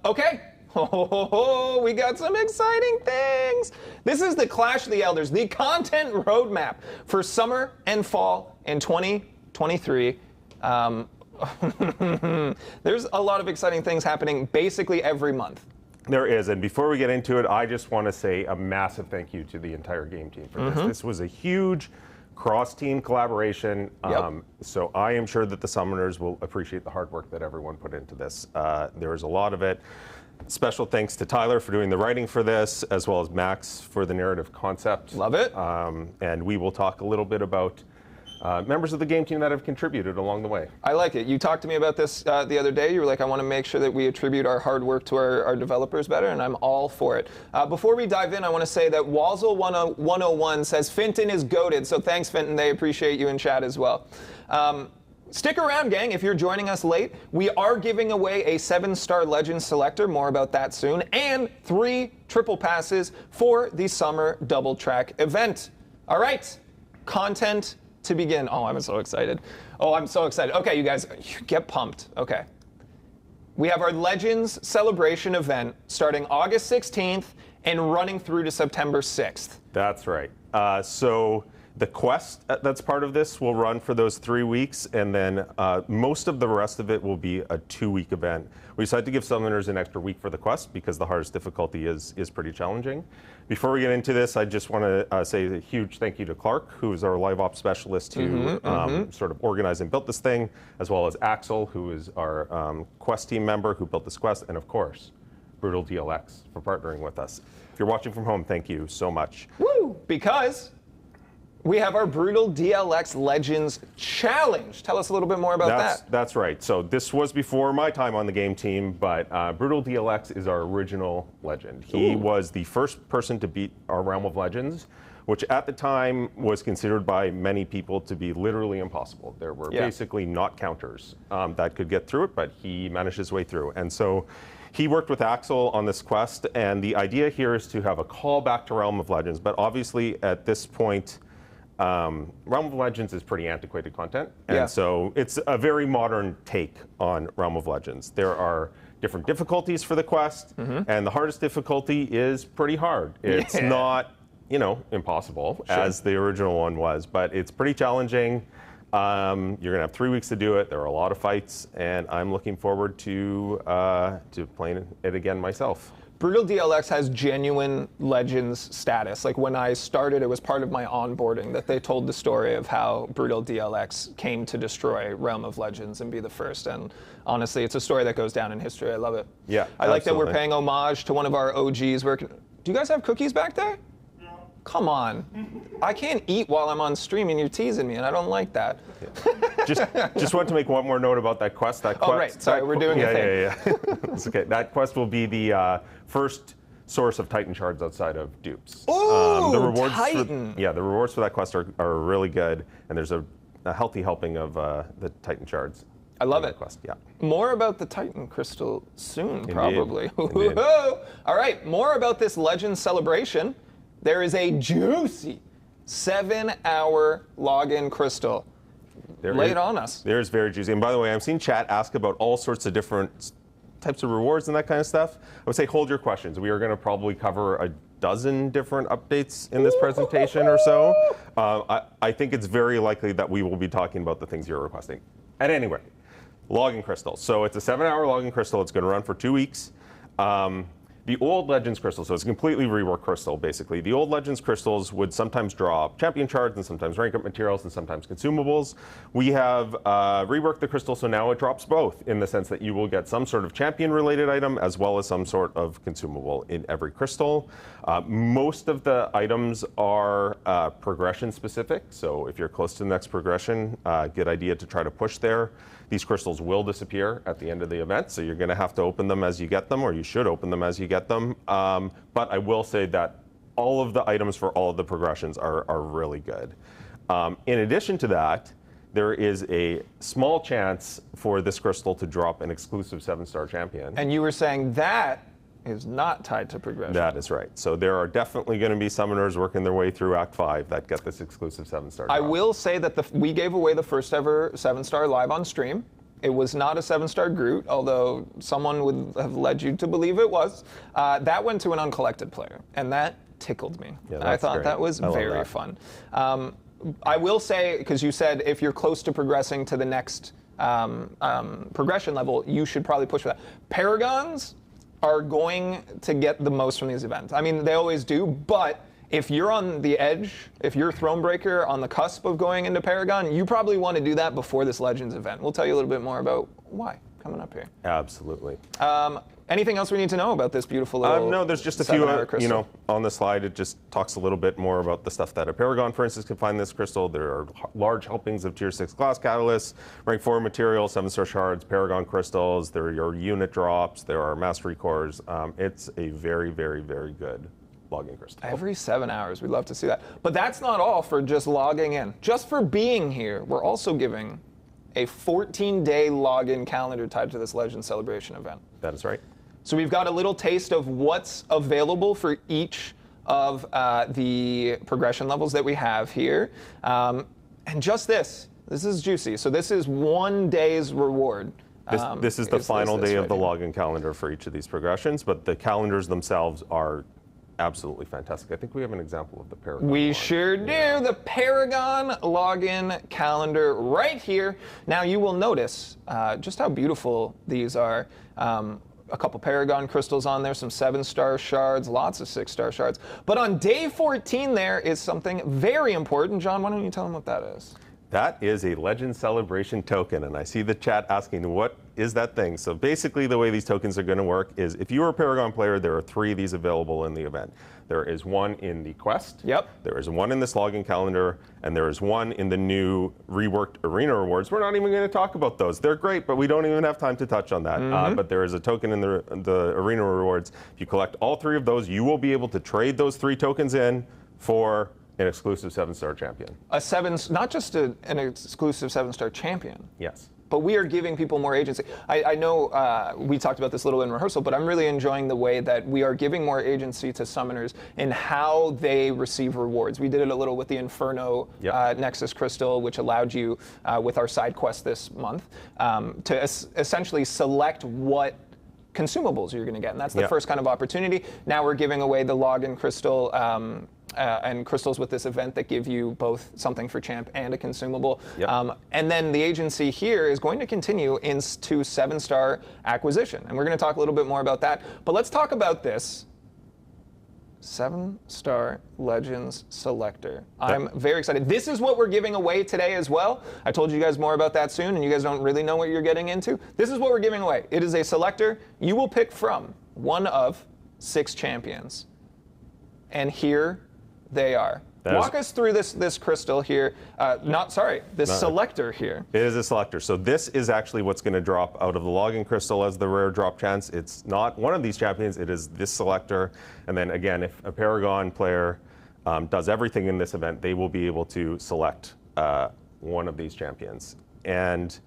Okay. We got some exciting things. This is the Clash of the Elders, the content roadmap for summer and fall in 2023. There's a lot of exciting things happening basically every month. There is, and before we get into it, I just want to say a massive thank you to the entire game team for this. This was a huge cross-team collaboration, so I am sure that the summoners will appreciate the hard work that everyone put into this. There was a lot of it. Special thanks to Tyler for doing the writing for this, as well as Max for the narrative concept. Love it. And we will talk a little bit about members of the game team that have contributed along the way. I like it. You talked to me about this the other day. You were like, I want to make sure that we attribute our hard work to our developers better, and I'm all for it. Before we dive in, I want to say that Wazzle101 says Finton is goated, so thanks, Finton. They appreciate you in chat as well. Stick around, gang. If you're joining us late, we are giving away a 7-star Legend Selector, more about that soon, and 3 triple passes for the Summer Double Track event. All right, content to begin. Oh, I'm so excited. Okay, you guys, get pumped. Okay. We have our Legends Celebration event starting August 16th and running through to September 6th. That's right. So The quest that's part of this will run for those 3 weeks, and then most of the rest of it will be a 2-week event. We decided to give summoners an extra week for the quest because the hardest difficulty is pretty challenging. Before we get into this, I just want to say a huge thank you to Clark, who is our live ops specialist who sort of organized and built this thing, as well as Axel, who is our quest team member who built this quest, and of course, Brutal DLX for partnering with us. If you're watching from home, thank you so much. Woo! Because we have our Brutal DLX Legends Challenge. Tell us a little bit more about that. That's right. So this was before my time on the game team, but Brutal DLX is our original legend. He was the first person to beat our Realm of Legends, which at the time was considered by many people to be literally impossible. There were basically not counters that could get through it, but he managed his way through. And so he worked with Axel on this quest, and the idea here is to have a call back to Realm of Legends, but obviously at this point, Realm of Legends is pretty antiquated content, and so it's a very modern take on Realm of Legends. There are different difficulties for the quest, and the hardest difficulty is pretty hard. It's not, impossible as the original one was, but it's pretty challenging. You're gonna have 3 weeks to do it. There are a lot of fights, and I'm looking forward to playing it again myself. Brutal DLX has genuine Legends status. Like when I started, it was part of my onboarding that they told the story of how Brutal DLX came to destroy Realm of Legends and be the first. And honestly, it's a story that goes down in history. I love it. Yeah, I like that we're paying homage to one of our OGs. Do you guys have cookies back there? Come on. I can't eat while I'm on stream and you're teasing me, and I don't like that. Just want to make one more note about that quest. Oh, right. Sorry, we're doing a thing. Yeah. It's okay. That quest will be the first source of Titan shards outside of dupes. Ooh, the rewards Titan. The rewards for that quest are really good, and there's a healthy helping of the Titan shards. I love it. Quest. Yeah. More about the Titan crystal soon, Indeed. probably. Indeed. All right, more about this Legends celebration. There is a juicy 7-hour login crystal. Lay it on us. There's very juicy. And by the way, I've seen chat ask about all sorts of different types of rewards and that kind of stuff. I would say hold your questions. We are going to probably cover a dozen different updates in this presentation or so. I think it's very likely that we will be talking about the things you're requesting. At any rate, login crystal. So it's a 7-hour login crystal. It's going to run for 2 weeks. The old Legends crystal, so it's a completely reworked crystal, basically. The old Legends crystals would sometimes drop champion shards and sometimes rank up materials and sometimes consumables. We have reworked the crystal, so now it drops both in the sense that you will get some sort of champion-related item as well as some sort of consumable in every crystal. Most of the items are progression-specific, so if you're close to the next progression, good idea to try to push there. These crystals will disappear at the end of the event, so you're going to have to open them as you get them, or you should open them as you get them. But I will say that all of the items for all of the progressions are really good. In addition to that, there is a small chance for this crystal to drop an exclusive 7-star champion. And you were saying that is not tied to progression. That is right. So there are definitely going to be summoners working their way through Act 5 that get this exclusive 7-star drop. I will say that we gave away the first ever 7-star live on stream. It was not a 7-star Groot, although someone would have led you to believe it was. That went to an uncollected player, and that tickled me. Yeah, I thought great. that was very fun. I will say, because you said if you're close to progressing to the next progression level, you should probably push for that. Paragons are going to get the most from these events. I mean, they always do, but if you're on the edge, if you're Thronebreaker on the cusp of going into Paragon, you probably want to do that before this Legends event. We'll tell you a little bit more about why coming up here. Absolutely. Anything else we need to know about this beautiful little No, there's just a few, crystal? on the slide, it just talks a little bit more about the stuff that a Paragon, for instance, can find this crystal. There are large helpings of Tier 6 glass catalysts, rank 4 materials, 7-star shards, Paragon crystals, there are your unit drops, there are mastery cores. It's a very, very, very good login crystal. Every 7 hours, we'd love to see that. But that's not all for just logging in. Just for being here, we're also giving a 14-day login calendar tied to this Legend Celebration event. That is right. So we've got a little taste of what's available for each of the progression levels that we have here. And just this is juicy. So this is 1 day's reward. This is the final day of the login calendar for each of these progressions, but the calendars themselves are absolutely fantastic. I think we have an example of the Paragon. We sure do. Yeah. The Paragon login calendar right here. Now you will notice just how beautiful these are. A couple Paragon crystals on there, some 7-star shards, lots of 6-star shards. But on day 14 there is something very important. John, why don't you tell them what that is? That is a Legend Celebration token, and I see the chat asking, what is that thing? So basically the way these tokens are going to work is if you are a Paragon player, there are 3 of these available in the event. There is one in the quest, there is one in this login calendar, and there is one in the new reworked arena rewards. We're not even going to talk about those. They're great, but we don't even have time to touch on that. But there is a token in the arena rewards. If you collect all 3 of those, you will be able to trade those 3 tokens in for an exclusive 7-star champion. Not just an exclusive 7-star champion. Yes. But we are giving people more agency. I know we talked about this a little in rehearsal, but I'm really enjoying the way that we are giving more agency to summoners in how they receive rewards. We did it a little with the Inferno Nexus Crystal, which allowed you, with our side quest this month, to essentially select what consumables you're going to get. And that's the first kind of opportunity. Now we're giving away the login crystal and crystals with this event that give you both something for champ and a consumable. And then the agency here is going to continue into 7-star acquisition. And we're going to talk a little bit more about that. But let's talk about this 7-star Legends Selector. I'm very excited. This is what we're giving away today as well. I told you guys more about that soon, and you guys don't really know what you're getting into. This is what we're giving away. It is a selector. You will pick from one of 6 champions. And here they are. Walk us through this crystal here. Selector here. It is a selector. So this is actually what's going to drop out of the login crystal as the rare drop chance. It's not one of these champions. It is this selector. And then again, if a Paragon player does everything in this event, they will be able to select one of these champions. And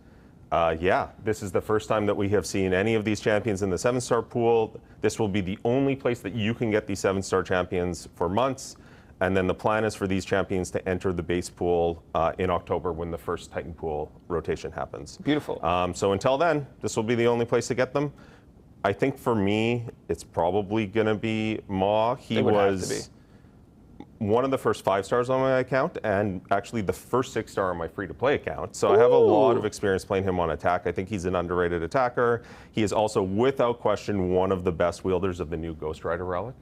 this is the first time that we have seen any of these champions in the 7-star pool. This will be the only place that you can get these 7-star champions for months. And then the plan is for these champions to enter the base pool in October when the first Titan pool rotation happens. Beautiful. So until then, this will be the only place to get them. I think for me, it's probably going to be Maw. He was one of the first 5-stars on my account, and actually the first 6-star on my free-to-play account. So I have a lot of experience playing him on attack. I think he's an underrated attacker. He is also, without question, one of the best wielders of the new Ghost Rider relic.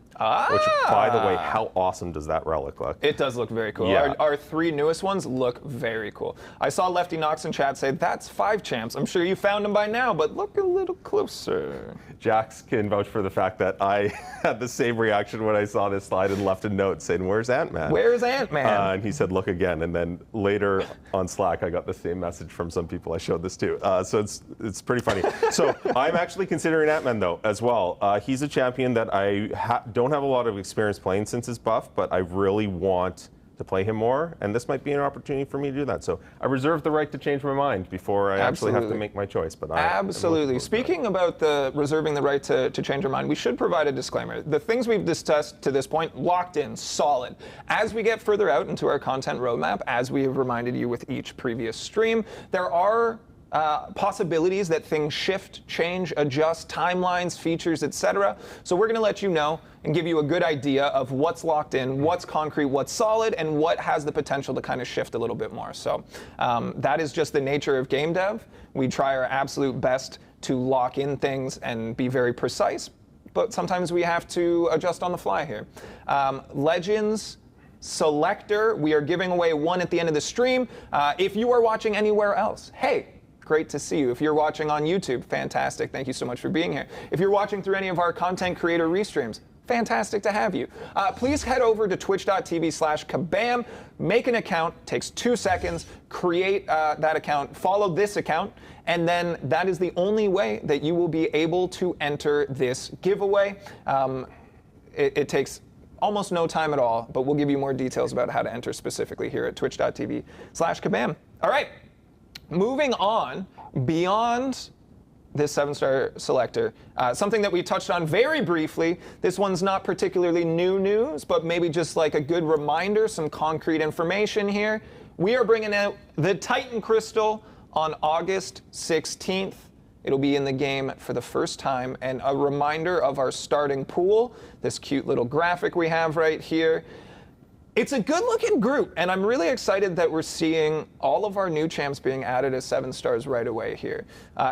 Which, by the way, how awesome does that relic look? It does look very cool. Yeah. Our 3 newest ones look very cool. I saw Lefty Knox in chat say, that's 5 champs. I'm sure you found them by now, but look a little closer. Jax can vouch for the fact that I had the same reaction when I saw this slide and left a note saying, where's Ant-Man? Where's Ant-Man? And he said, look again. And then later on Slack, I got the same message from some people I showed this to. So it's pretty funny. So I'm actually considering Ant-Man, though, as well. He's a champion that I don't have a lot of experience playing since his buff, but I really want to play him more, and this might be an opportunity for me to do that. So I reserve the right to change my mind before I actually have to make my choice. But absolutely. Speaking about reserving the right to change our mind, we should provide a disclaimer. The things we've discussed to this point, locked in, solid. As we get further out into our content roadmap, as we have reminded you with each previous stream, there are possibilities that things shift, change, adjust, timelines, features, etc. So we're going to let you know and give you a good idea of what's locked in, what's concrete, what's solid, and what has the potential to kind of shift a little bit more. So that is just the nature of game dev. We try our absolute best to lock in things and be very precise, but sometimes we have to adjust on the fly here. Legends Selector, we are giving away one at the end of the stream. If you are watching anywhere else, hey, great to see you. If you're watching on YouTube, fantastic. Thank you so much for being here. If you're watching through any of our content creator restreams, fantastic to have you. Please head over to twitch.tv/kabam, make an account, takes 2 seconds, create that account, follow this account, and then that is the only way that you will be able to enter this giveaway. It takes almost no time at all, but we'll give you more details about how to enter specifically here at twitch.tv/kabam. All right. Moving on, beyond this 7-star selector, something that we touched on very briefly. This one's not particularly new news, but maybe just like a good reminder, some concrete information here. We are bringing out the Titan Crystal on August 16th. It'll be in the game for the first time. And a reminder of our starting pool, this cute little graphic we have right here. It's a good-looking group, and I'm really excited that we're seeing all of our new champs being added as 7 stars right away here.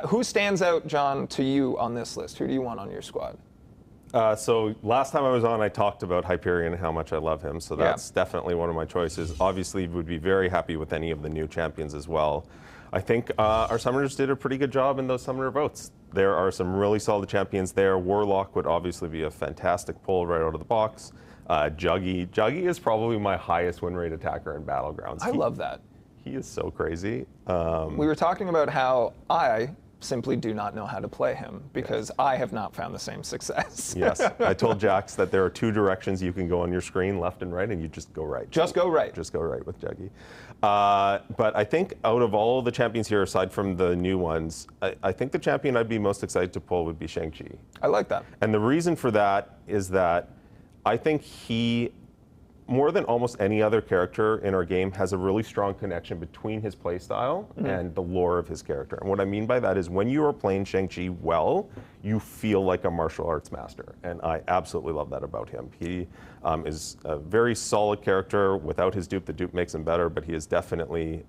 Who stands out, John, to you on this list? Who do you want on your squad? So last time I was on, I talked about Hyperion and how much I love him, so that's definitely one of my choices. Obviously, would be very happy with any of the new champions as well. I think our summoners did a pretty good job in those summoner votes. There are some really solid champions there. Warlock would obviously be a fantastic pull right out of the box. Juggy is probably my highest win rate attacker in Battlegrounds. I love that. He is so crazy. We were talking about how I simply do not know how to play him because I have not found the same success. Yes, I told Jax that there are 2 directions you can go on your screen, left and right, and you just go right. Just go right. Just go right with Juggy. But I think out of all the champions here, aside from the new ones, I think the champion I'd be most excited to pull would be Shang-Chi. I like that. And the reason for that is that I think he, more than almost any other character in our game, has a really strong connection between his playstyle and the lore of his character. And what I mean by that is when you are playing Shang-Chi well, you feel like a martial arts master. And I absolutely love that about him. He is a very solid character. Without his dupe, the dupe makes him better, but he is definitely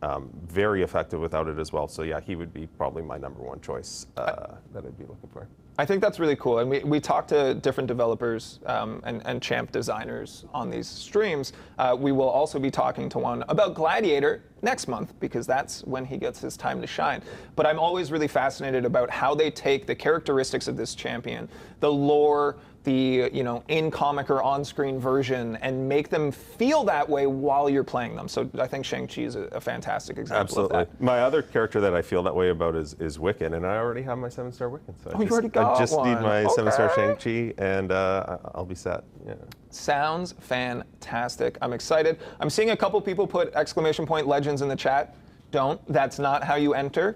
very effective without it as well. So yeah, he would be probably my #1 choice that I'd be looking for. I think that's really cool. And we talked to different developers and champ designers on these streams. We will also be talking to one about Gladiator next month because that's when he gets his time to shine. But I'm always really fascinated about how they take the characteristics of this champion, the lore, the in-comic or on-screen version, and make them feel that way while you're playing them. So I think Shang-Chi is a fantastic example of that. My other character that I feel that way about is Wiccan, and I already have my 7-star Wiccan. So you've already got I just one. need my 7-star Shang-Chi, and I'll be set. Yeah. Sounds fantastic. I'm excited. I'm seeing a couple people put !Legends in the chat. Don't. That's not how you enter.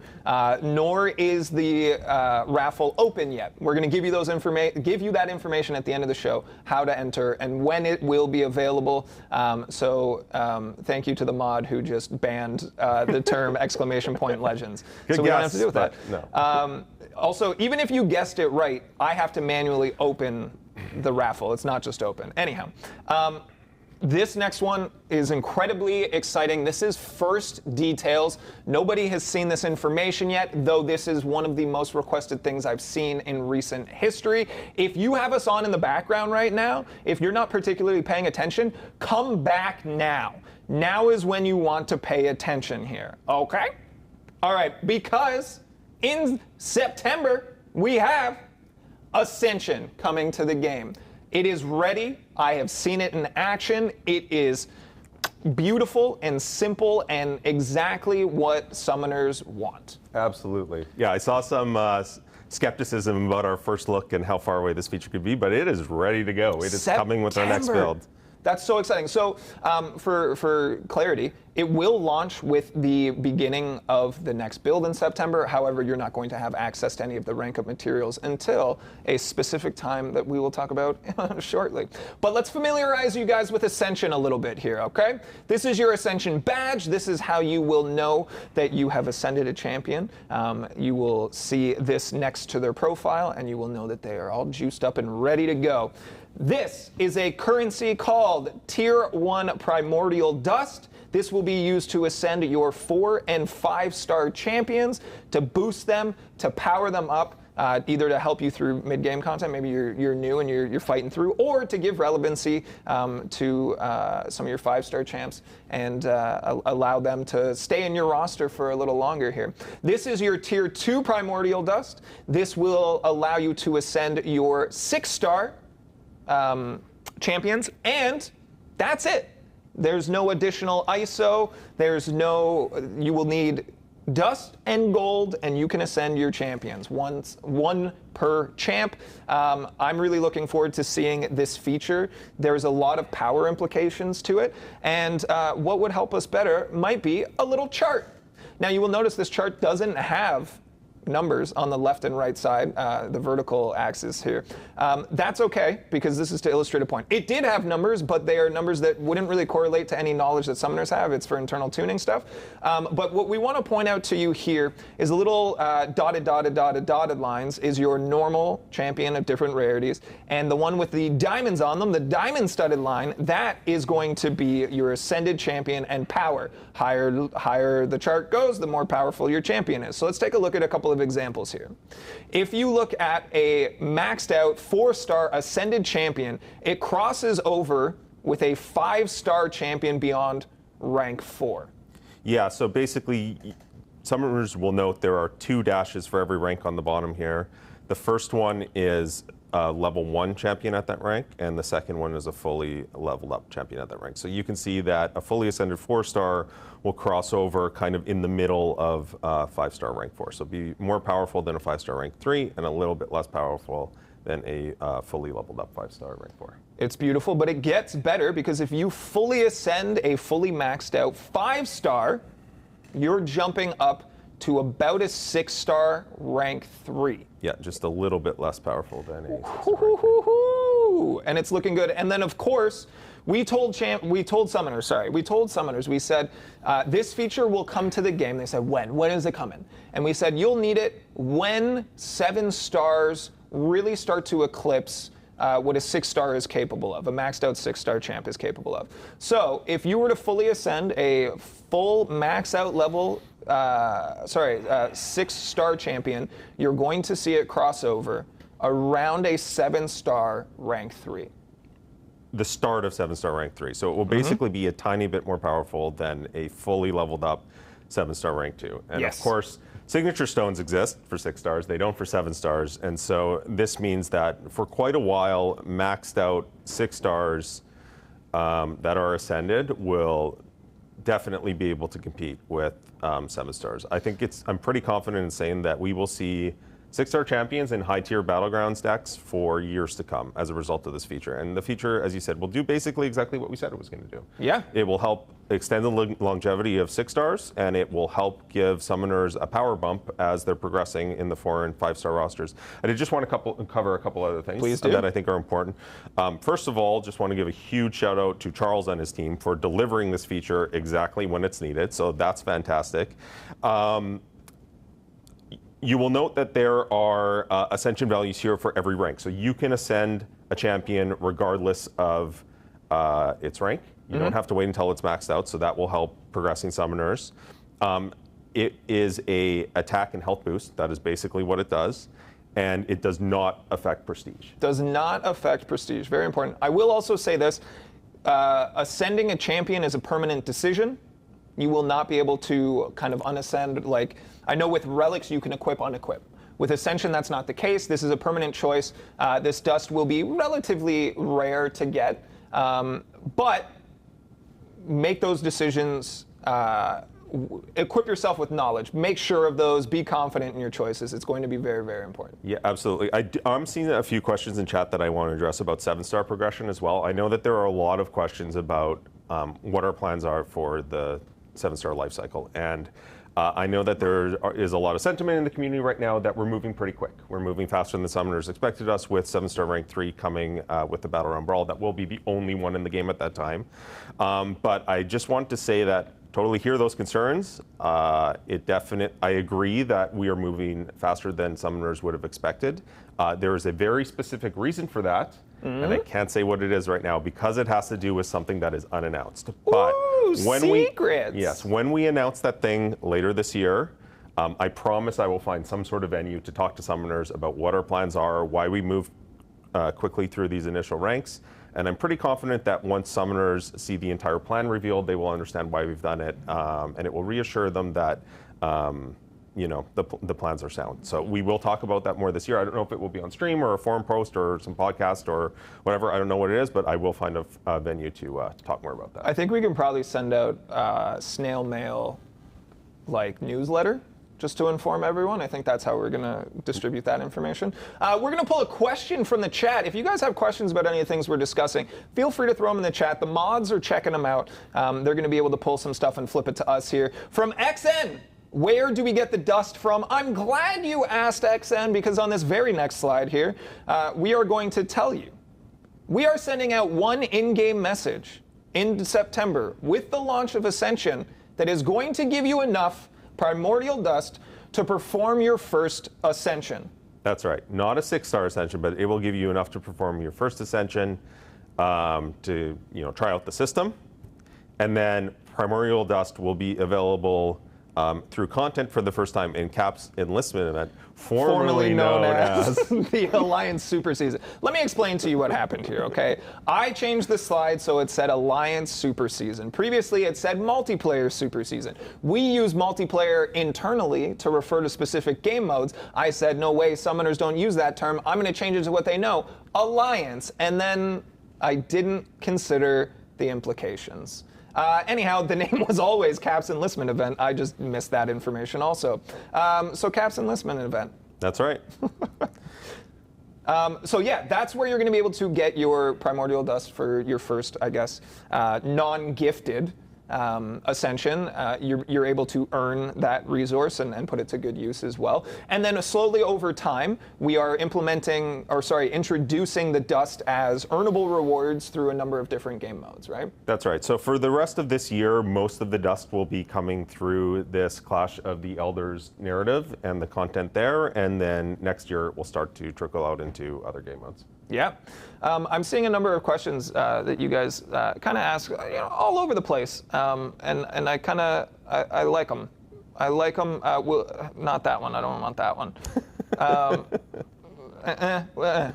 Nor is the raffle open yet. We're going to give you that information at the end of the show, how to enter and when it will be available. Thank you to the mod who just banned the term !Legends. Good so we guess, don't have to do with that. No. Also, even if you guessed it right, I have to manually open the raffle. It's not just open. Anyhow. This next one is incredibly exciting. This is first details. Nobody has seen this information yet, though this is one of the most requested things I've seen in recent history. If you have us on in the background right now, if you're not particularly paying attention, come back now. Now is when you want to pay attention here, okay? All right, because in September, we have Ascension coming to the game. It is ready. I have seen it in action. It is beautiful and simple and exactly what summoners want. Absolutely. Yeah, I saw some skepticism about our first look and how far away this feature could be, but it is ready to go. It is coming with our next build. That's so exciting. So for clarity, it will launch with the beginning of the next build in September. However, you're not going to have access to any of the rank up materials until a specific time that we will talk about shortly. But let's familiarize you guys with Ascension a little bit here, okay? This is your Ascension badge. This is how you will know that you have ascended a champion. You will see this next to their profile, and you will know that they are all juiced up and ready to go. This is a currency called Tier 1 Primordial Dust. This will be used to ascend your 4- and 5-star champions, to boost them, to power them up, either to help you through mid-game content, maybe you're new and you're fighting through, or to give relevancy to some of your 5-star champs and allow them to stay in your roster for a little longer here. This is your Tier 2 Primordial Dust. This will allow you to ascend your 6-star champions, and that's it. There's no additional ISO. You will need dust and gold, and you can ascend your champions. One per champ. I'm really looking forward to seeing this feature. There's a lot of power implications to it, and what would help us better might be a little chart. Now you will notice this chart doesn't have numbers on the left and right side, the vertical axis here. That's okay, because this is to illustrate a point. It did have numbers, but they are numbers that wouldn't really correlate to any knowledge that summoners have. It's for internal tuning stuff. But what we want to point out to you here is a little dotted lines is your normal champion of different rarities, and the one with the diamonds on them, the diamond studded line, that is going to be your ascended champion and power. Higher the chart goes, the more powerful your champion is. So let's take a look at a couple of examples here. If you look at a maxed out 4-star ascended champion, it crosses over with a 5-star champion beyond rank 4. Yeah, so basically, summoners will note there are 2 dashes for every rank on the bottom here. The first one is a level 1 champion at that rank, and the second one is a fully leveled up champion at that rank. So you can see that a fully ascended 4-star will cross over kind of in the middle of 5-star rank 4. So be more powerful than a 5-star rank 3 and a little bit less powerful than a fully leveled up 5-star rank 4. It's beautiful, but it gets better, because if you fully ascend a fully maxed out 5-star, you're jumping up to about a 6-star rank 3. Yeah, just a little bit less powerful than a 6-star. And it's looking good. And then, of course, we told summoners, we said, this feature will come to the game. They said, when is it coming? And we said, you'll need it when 7 stars really start to eclipse what a 6-star is capable of, a maxed out 6-star champ is capable of. So if you were to fully ascend a full max out level, 6-star champion, you're going to see it cross over around a 7-star rank 3. The start of 7-star rank 3. So it will basically be a tiny bit more powerful than a fully leveled up 7-star rank 2. And yes. Of course, signature stones exist for 6 stars. They don't for 7 stars. And so this means that for quite a while, maxed out 6 stars that are ascended will definitely be able to compete with 7 stars. I'm pretty confident in saying that we will see 6-star champions in high-tier Battlegrounds decks for years to come as a result of this feature. And the feature, as you said, will do basically exactly what we said it was going to do. Yeah. It will help extend the longevity of 6 stars, and it will help give summoners a power bump as they're progressing in the 4- and 5-star rosters. And I just want to cover a couple other things Please do. That I think are important. First of all, just want to give a huge shout out to Charles and his team for delivering this feature exactly when it's needed. So that's fantastic. You will note that there are ascension values here for every rank. So you can ascend a champion regardless of its rank. You don't have to wait until it's maxed out, so that will help progressing summoners. It is a attack and health boost. That is basically what it does. And it does not affect prestige. Does not affect prestige. Very important. I will also say this. Ascending a champion is a permanent decision. You will not be able to kind of unascend. Like, I know with relics you can equip, unequip. With Ascension, that's not the case. This is a permanent choice. This dust will be relatively rare to get, but make those decisions. Equip yourself with knowledge. Make sure of those. Be confident in your choices. It's going to be very, very important. Yeah, absolutely. I'm seeing a few questions in chat that I want to address about 7-star progression as well. I know that there are a lot of questions about what our plans are for the 7-star life cycle. And I know that there is a lot of sentiment in the community right now that we're moving pretty quick. We're moving faster than the summoners expected us, with 7-star rank 3 coming with the Battle Round Brawl. That will be the only one in the game at that time. But I just want to say that totally hear those concerns. I agree that we are moving faster than summoners would have expected. There is a very specific reason for that. And I can't say what it is right now because it has to do with something that is unannounced. But when secrets. When we announce that thing later this year, I promise I will find some sort of venue to talk to summoners about what our plans are, why we move quickly through these initial ranks. And I'm pretty confident that once summoners see the entire plan revealed, they will understand why we've done it, and it will reassure them that the plans are sound. So we will talk about that more this year. I don't know if it will be on stream or a forum post or some podcast or whatever. I don't know what it is, but I will find a venue to talk more about that. I think we can probably send out snail mail, like, newsletter, just to inform everyone. I think that's how we're going to distribute that information. We're going to pull a question from the chat. If you guys have questions about any of the things we're discussing, feel free to throw them in the chat. The mods are checking them out. They're going to be able to pull some stuff and flip it to us here. From XN, Where do we get the dust from? I'm glad you asked, XN, because on this very next slide here, we are going to tell you. We are sending out one in-game message in September with the launch of Ascension that is going to give you enough primordial dust to perform your first Ascension. That's right. Not a 6-star Ascension, but it will give you enough to perform your first Ascension, to try out the system. And then primordial dust will be available through content for the first time in Cap's enlistment event, formerly known as the Alliance Super Season. Let me explain to you what happened here, okay? I changed the slide so it said Alliance Super Season. Previously, it said Multiplayer Super Season. We use multiplayer internally to refer to specific game modes. I said, no way, summoners don't use that term. I'm going to change it to what they know, Alliance. And then I didn't consider the implications. Anyhow, the name was always Cap's Enlistment Event. I just missed that information also. So Cap's Enlistment Event. That's right. So yeah, that's where you're going to be able to get your primordial dust for your first, I guess, non-gifted Ascension. You're able to earn that resource and put it to good use as well. And then slowly over time, we are introducing the dust as earnable rewards through a number of different game modes, right? That's right. So for the rest of this year, most of the dust will be coming through this Clash of the Elders narrative and the content there. And then next year, it will start to trickle out into other game modes. Yeah. I'm seeing a number of questions that you guys kind of ask all over the place. And I kind of, I like them. I like them. Not that one. I don't want that one.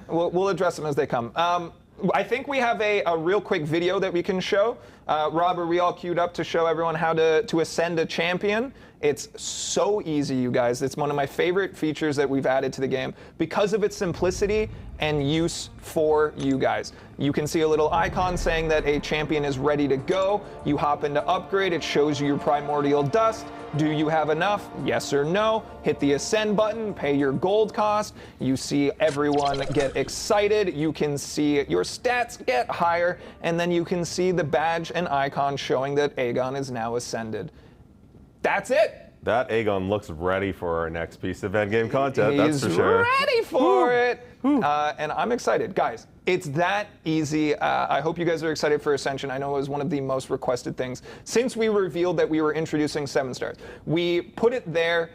We'll address them as they come. I think we have a real quick video that we can show. Rob, are we all queued up to show everyone how to ascend a champion? It's so easy, you guys. It's one of my favorite features that we've added to the game because of its simplicity and use for you guys. You can see a little icon saying that a champion is ready to go. You hop into upgrade. It shows you your primordial dust. Do you have enough? Yes or no. Hit the ascend button, pay your gold cost. You see everyone get excited. You can see your stats get higher, and then you can see the badge and icon showing that Aegon is now ascended. That's it. That Aegon looks ready for our next piece of endgame content, that's for sure. He's ready for it. And I'm excited. Guys, it's that easy. I hope you guys are excited for Ascension. I know it was one of the most requested things since we revealed that we were introducing 7 stars. We put it there.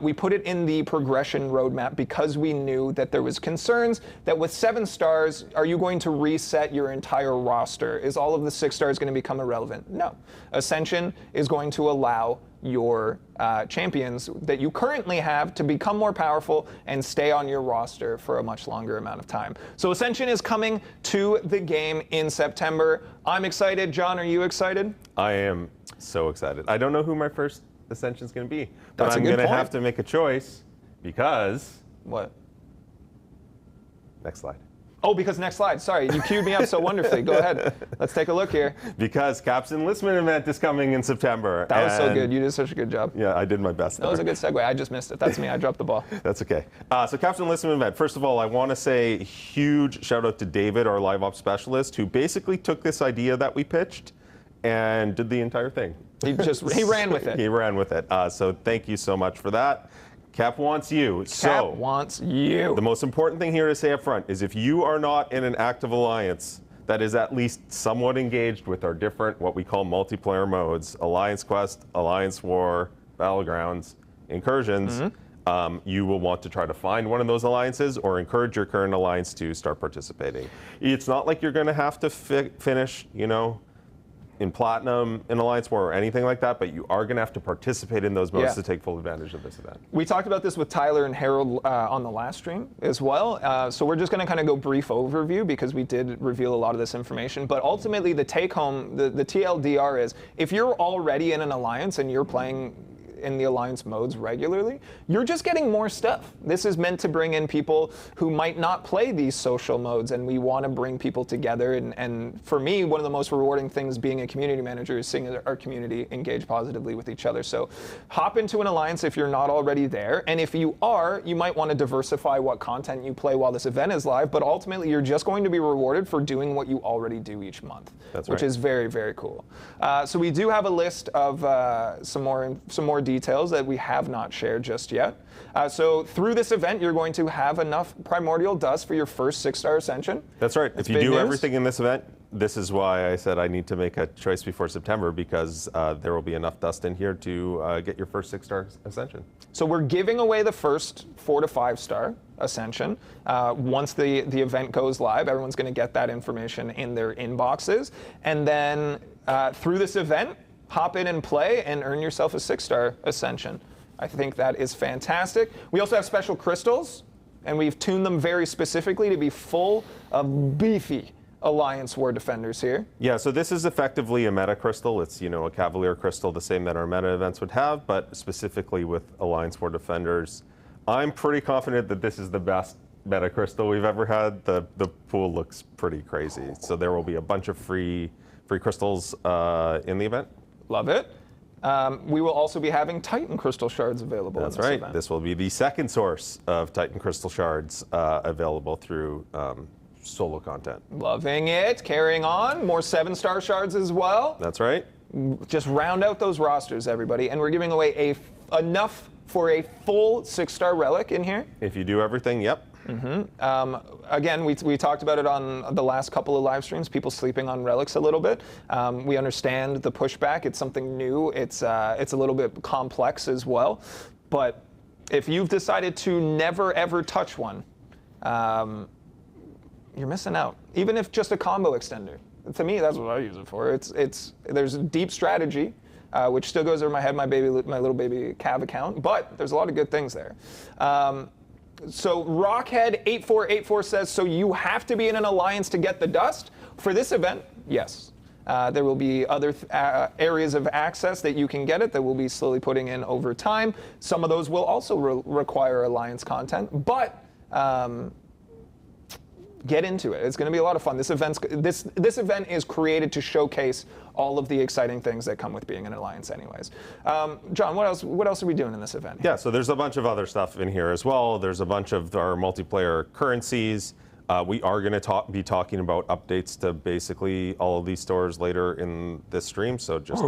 We put it in the progression roadmap because we knew that there was concerns that with 7 stars, are you going to reset your entire roster? Is all of the 6 stars going to become irrelevant? No. Ascension is going to allow your champions that you currently have to become more powerful and stay on your roster for a much longer amount of time. So Ascension is coming to the game in September. I'm excited. John, are you excited? I am so excited. I don't know who my first Ascension is going to be, but That's I'm going to have to make a choice because... What? Next slide. Oh, because next slide. Sorry, you queued me up so wonderfully. Go ahead. Let's take a look here. Because Cap's Enlistment event is coming in September. That was so good. You did such a good job. Yeah, I did my best. That was a good segue. I just missed it. That's me. I dropped the ball. That's okay. So Cap's Enlistment event. First of all, I want to say huge shout out to David, our live ops specialist, who basically took this idea that we pitched and did the entire thing. He ran with it. He ran with it. So thank you so much for that. Cap wants you. Cap wants you. The most important thing here to say up front is if you are not in an active alliance that is at least somewhat engaged with our different, what we call multiplayer modes, Alliance Quest, Alliance War, Battlegrounds, Incursions, you will want to try to find one of those alliances or encourage your current alliance to start participating. It's not like you're going to have to finish, in Platinum, in Alliance War, or anything like that, but you are going to have to participate in those modes to take full advantage of this event. We talked about this with Tyler and Harold on the last stream as well. So we're just going to kind of go brief overview because we did reveal a lot of this information. But ultimately, the take-home, the TLDR is, if you're already in an alliance and you're playing in the alliance modes regularly, you're just getting more stuff. This is meant to bring in people who might not play these social modes, and we want to bring people together. And for me, one of the most rewarding things being a community manager is seeing our community engage positively with each other. So hop into an alliance if you're not already there. And if you are, you might want to diversify what content you play while this event is live, but ultimately you're just going to be rewarded for doing what you already do each month. That's right. Which is very, very cool. So we do have a list of some more details that we have not shared just yet. So through this event, you're going to have enough primordial dust for your first 6-star ascension. That's right. That's if you do news. everything in this event, this is why I said I need to make a choice before September, because there will be enough dust in here to get your first 6-star ascension. So we're giving away the first 4 to 5-star ascension. Once the event goes live, everyone's going to get that information in their inboxes. And then through this event, hop in and play and earn yourself a 6-star ascension. I think that is fantastic. We also have special crystals, and we've tuned them very specifically to be full of beefy Alliance War Defenders here. Yeah, so this is effectively a meta crystal. It's, you know, a Cavalier crystal, the same that our meta events would have, but specifically with Alliance War Defenders. I'm pretty confident that this is the best meta crystal we've ever had. The pool looks pretty crazy. So there will be a bunch of free crystals in the event. Love it. We will also be having Titan Crystal Shards available. That's in this right. event. This will be the second source of Titan Crystal Shards available through solo content. Loving it. Carrying on. More 7-star shards as well. That's right. Just round out those rosters, everybody. And we're giving away enough for a full 6-star relic in here. If you do everything, yep. Again, we talked about it on the last couple of live streams, people sleeping on relics a little bit. We understand the pushback. It's something new. It's a little bit complex as well. But if you've decided to never, ever touch one, you're missing out. Even if just a combo extender. To me, that's what I use it for. There's a deep strategy, which still goes over my head, my little baby Cav account, but there's a lot of good things there. So Rockhead8484 says, so you have to be in an alliance to get the dust? For this event, yes. There will be other areas of access that you can get it that we'll be slowly putting in over time. Some of those will also require alliance content, but get into it. It's going to be a lot of fun. This event is created to showcase all of the exciting things that come with being an alliance anyways. John, what else are we doing in this event? Yeah, so there's a bunch of other stuff in here as well. There's a bunch of our multiplayer currencies. We are going to be talking about updates to basically all of these stores later in this stream, so just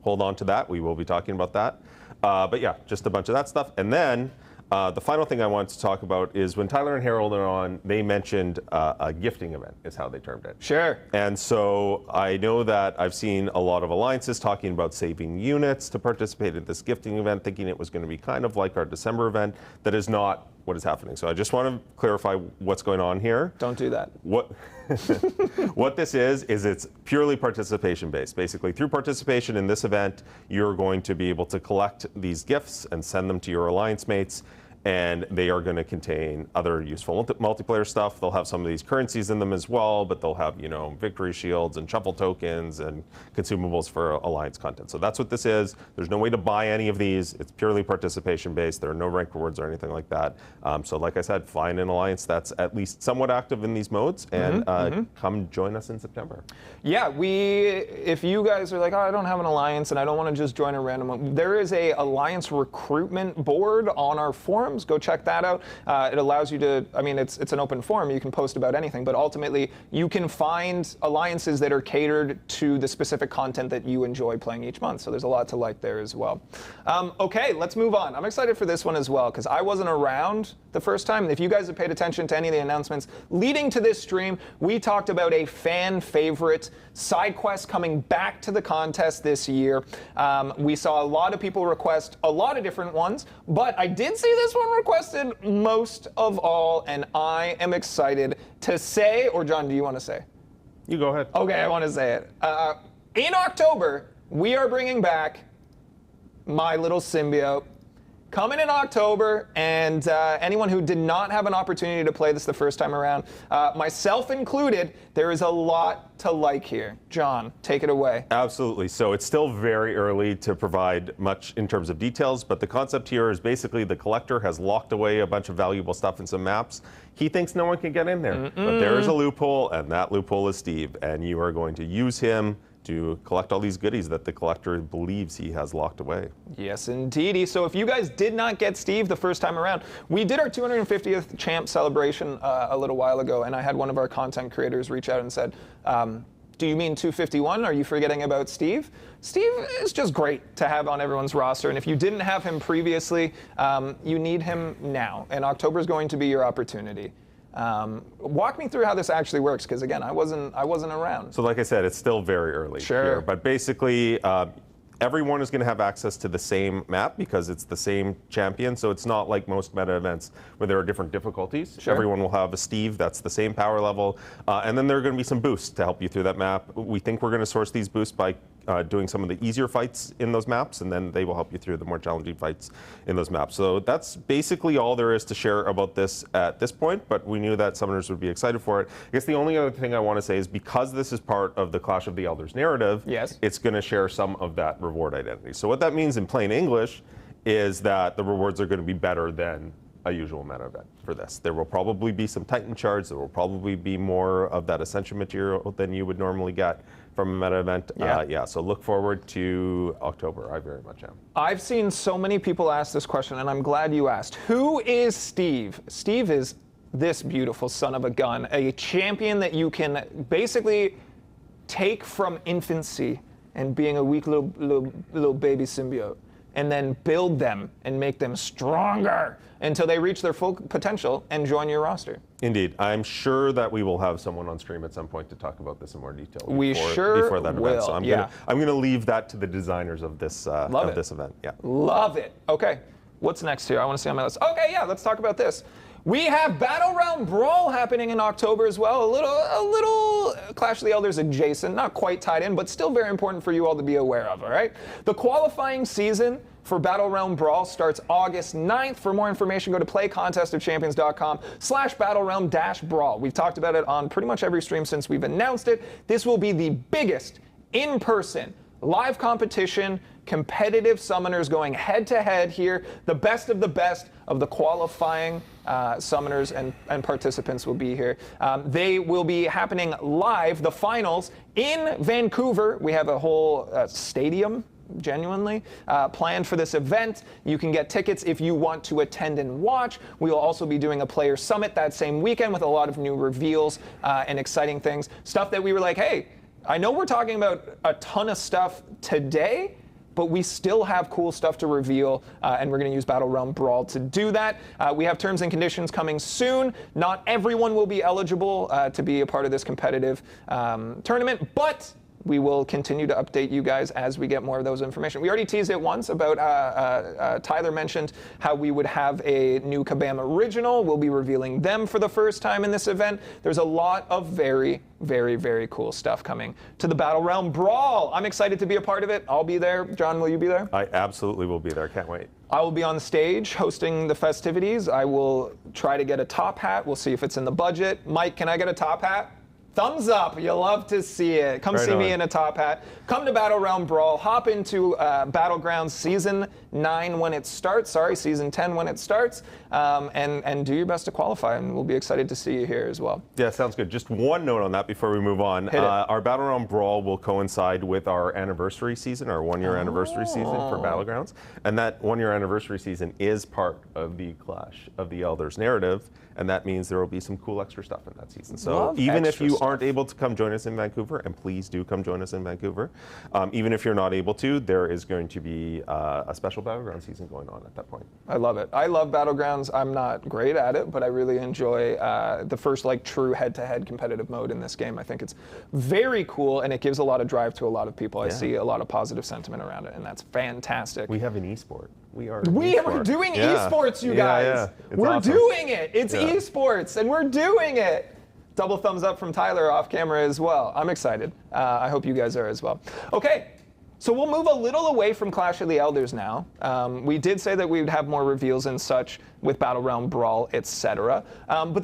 hold on to that. We will be talking about that. But yeah, just a bunch of that stuff. And then the final thing I wanted to talk about is when Tyler and Harold are on, they mentioned a gifting event, is how they termed it. Sure. And so I know that I've seen a lot of alliances talking about saving units to participate in this gifting event, thinking it was going to be kind of like our December event. That is not what is happening. So I just want to clarify what's going on here. Don't do that. What this is it's purely participation based. Basically, through participation in this event, you're going to be able to collect these gifts and send them to your alliance mates, and they are going to contain other useful multiplayer stuff. They'll have some of these currencies in them as well, but they'll have, you know, victory shields and shuffle tokens and consumables for alliance content. So that's what this is. There's no way to buy any of these. It's purely participation based. There are no rank rewards or anything like that. So like I said, find an alliance that's at least somewhat active in these modes, and come join us in September. Yeah, if you guys are like, oh, I don't have an alliance and I don't want to just join a random one, there is a alliance recruitment board on our forums. Go check that out. It allows you to, I mean, it's an open forum. You can post about anything, but ultimately you can find alliances that are catered to the specific content that you enjoy playing each month. So there's a lot to like there as well. Okay, let's move on. I'm excited for this one as well because I wasn't around the first time. If you guys have paid attention to any of the announcements leading to this stream, we talked about a fan favorite side quest coming back to the contest this year. We saw a lot of people request a lot of different ones, but I did see this one requested most of all, and I am excited to say, or John, do you want to say? You go ahead. Okay, I want to say it. In October, we are bringing back My Little Symbiote. Coming in October, and anyone who did not have an opportunity to play this the first time around, myself included, there is a lot to like here. John, take it away. Absolutely. So it's still very early to provide much in terms of details, but the concept here is basically the collector has locked away a bunch of valuable stuff in some maps. He thinks no one can get in there, but there is a loophole, and that loophole is Steve, and you are going to use him to collect all these goodies that the collector believes he has locked away. Yes, indeedy. So if you guys did not get Steve the first time around, we did our 250th champ celebration a little while ago, and I had one of our content creators reach out and said, Do you mean 251? Are you forgetting about Steve? Steve is just great to have on everyone's roster, and if you didn't have him previously, you need him now, and October is going to be your opportunity. Walk me through how this actually works, because again, I wasn't around. So like I said, it's still very early here, but basically everyone is going to have access to the same map because it's the same champion, so it's not like most meta events where there are different difficulties. Everyone will have a Steve that's the same power level, and then there are going to be some boosts to help you through that map. We think we're going to source these boosts by doing some of the easier fights in those maps, and then they will help you through the more challenging fights in those maps. So that's basically all there is to share about this at this point, but we knew that summoners would be excited for it. I guess the only other thing I want to say is because this is part of the Clash of the Elders narrative, it's going to share some of that reward identity. So what that means in plain English is that the rewards are going to be better than a usual meta event for this. There will probably be some Titan shards, there will probably be more of that Ascension material than you would normally get from a meta event. So look forward to October. I very much am. I've seen so many people ask this question, and I'm glad you asked. Who is Steve? Steve is this beautiful son of a gun, a champion that you can basically take from infancy and being a weak little baby symbiote, and then build them and make them stronger until they reach their full potential and join your roster. Indeed. I'm sure that we will have someone on stream at some point to talk about this in more detail before that will. event. So I'm gonna leave that to the designers of this this event. Yeah. Love it. Okay. What's next here? I want to see on my list. Okay, yeah, let's talk about this. We have Battle Round Brawl happening in October as well. A little Clash of the Elders adjacent, not quite tied in, but still very important for you all to be aware of, all right? The qualifying season for Battle Round Brawl starts August 9th. For more information, go to playcontestofchampions.com/battleround-brawl. We've talked about it on pretty much every stream since we've announced it. This will be the biggest in-person live competition, competitive summoners going head-to-head here. The best of the qualifying summoners and participants will be here. They will be happening live, the finals, in Vancouver. We have a whole stadium, genuinely, planned for this event. You can get tickets if you want to attend and watch. We will also be doing a player summit that same weekend with a lot of new reveals and exciting things. Stuff that we were like, hey, I know we're talking about a ton of stuff today, but we still have cool stuff to reveal, and we're going to use Battle Round Brawl to do that. We have terms and conditions coming soon. Not everyone will be eligible to be a part of this competitive tournament, but we will continue to update you guys as we get more of those information. We already teased it once about, Tyler mentioned how we would have a new Kabam original. We'll be revealing them for the first time in this event. There's a lot of very, very, very cool stuff coming to the Battle Round Brawl. I'm excited to be a part of it. I'll be there. John, will you be there? I absolutely will be there. Can't wait. I will be on stage hosting the festivities. I will try to get a top hat. We'll see if it's in the budget. Mike, can I get a top hat? Thumbs up. You'll love to see it. Come see me in a top hat. Come to Battle Round Brawl. Hop into Battlegrounds Season 9 when it starts. Sorry, Season 10 when it starts. And do your best to qualify. And we'll be excited to see you here as well. Yeah, sounds good. Just one note on that before we move on. Our Battle Round Brawl will coincide with our anniversary season, our one-year anniversary season for Battlegrounds. And that one-year anniversary season is part of the Clash of the Elders narrative. And that means there will be some cool extra stuff in that season. So even if you aren't able to come join us in Vancouver, and please do come join us in Vancouver, even if you're not able to, there is going to be a special Battleground season going on at that point. I love it. I love Battlegrounds. I'm not great at it, but I really enjoy the first true head-to-head competitive mode in this game. I think it's very cool, and it gives a lot of drive to a lot of people. I see a lot of positive sentiment around it, and that's fantastic. We have an esport. We are doing esports, you guys. We're awesome. Doing it. It's esports, and we're doing it. Double thumbs up from Tyler off camera as well. I'm excited. I hope you guys are as well. Okay. So we'll move a little away from Clash of the Elders now. We did say that we would have more reveals and such with Battle Round Brawl, etc. But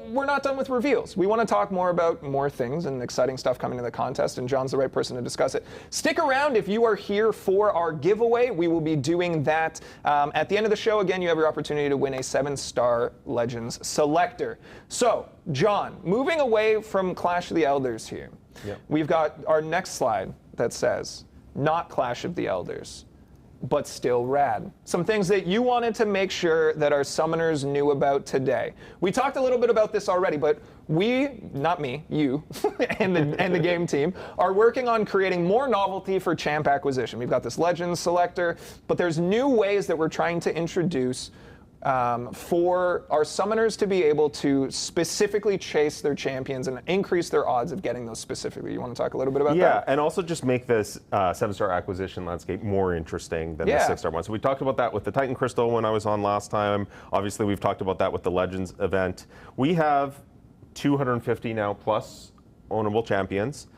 we're not done with reveals. We want to talk more about more things and exciting stuff coming to the contest, and John's the right person to discuss it. Stick around if you are here for our giveaway. We will be doing that at the end of the show. Again, you have your opportunity to win a 7-star Legends selector. So, John, moving away from Clash of the Elders here, we've got our next slide that says, not Clash of the Elders. but still rad. Some things that you wanted to make sure that our summoners knew about today. We talked a little bit about this already, but we, not me, you, and the game team, are working on creating more novelty for champ acquisition. We've got this Legends selector, but there's new ways that we're trying to introduce for our summoners to be able to specifically chase their champions and increase their odds of getting those specifically. You want to talk a little bit about that? Yeah, and also just make this 7-star acquisition landscape more interesting than the 6-star one. So we talked about that with the Titan Crystal when I was on last time. Obviously, we've talked about that with the Legends event. We have 250 now plus ownable champions.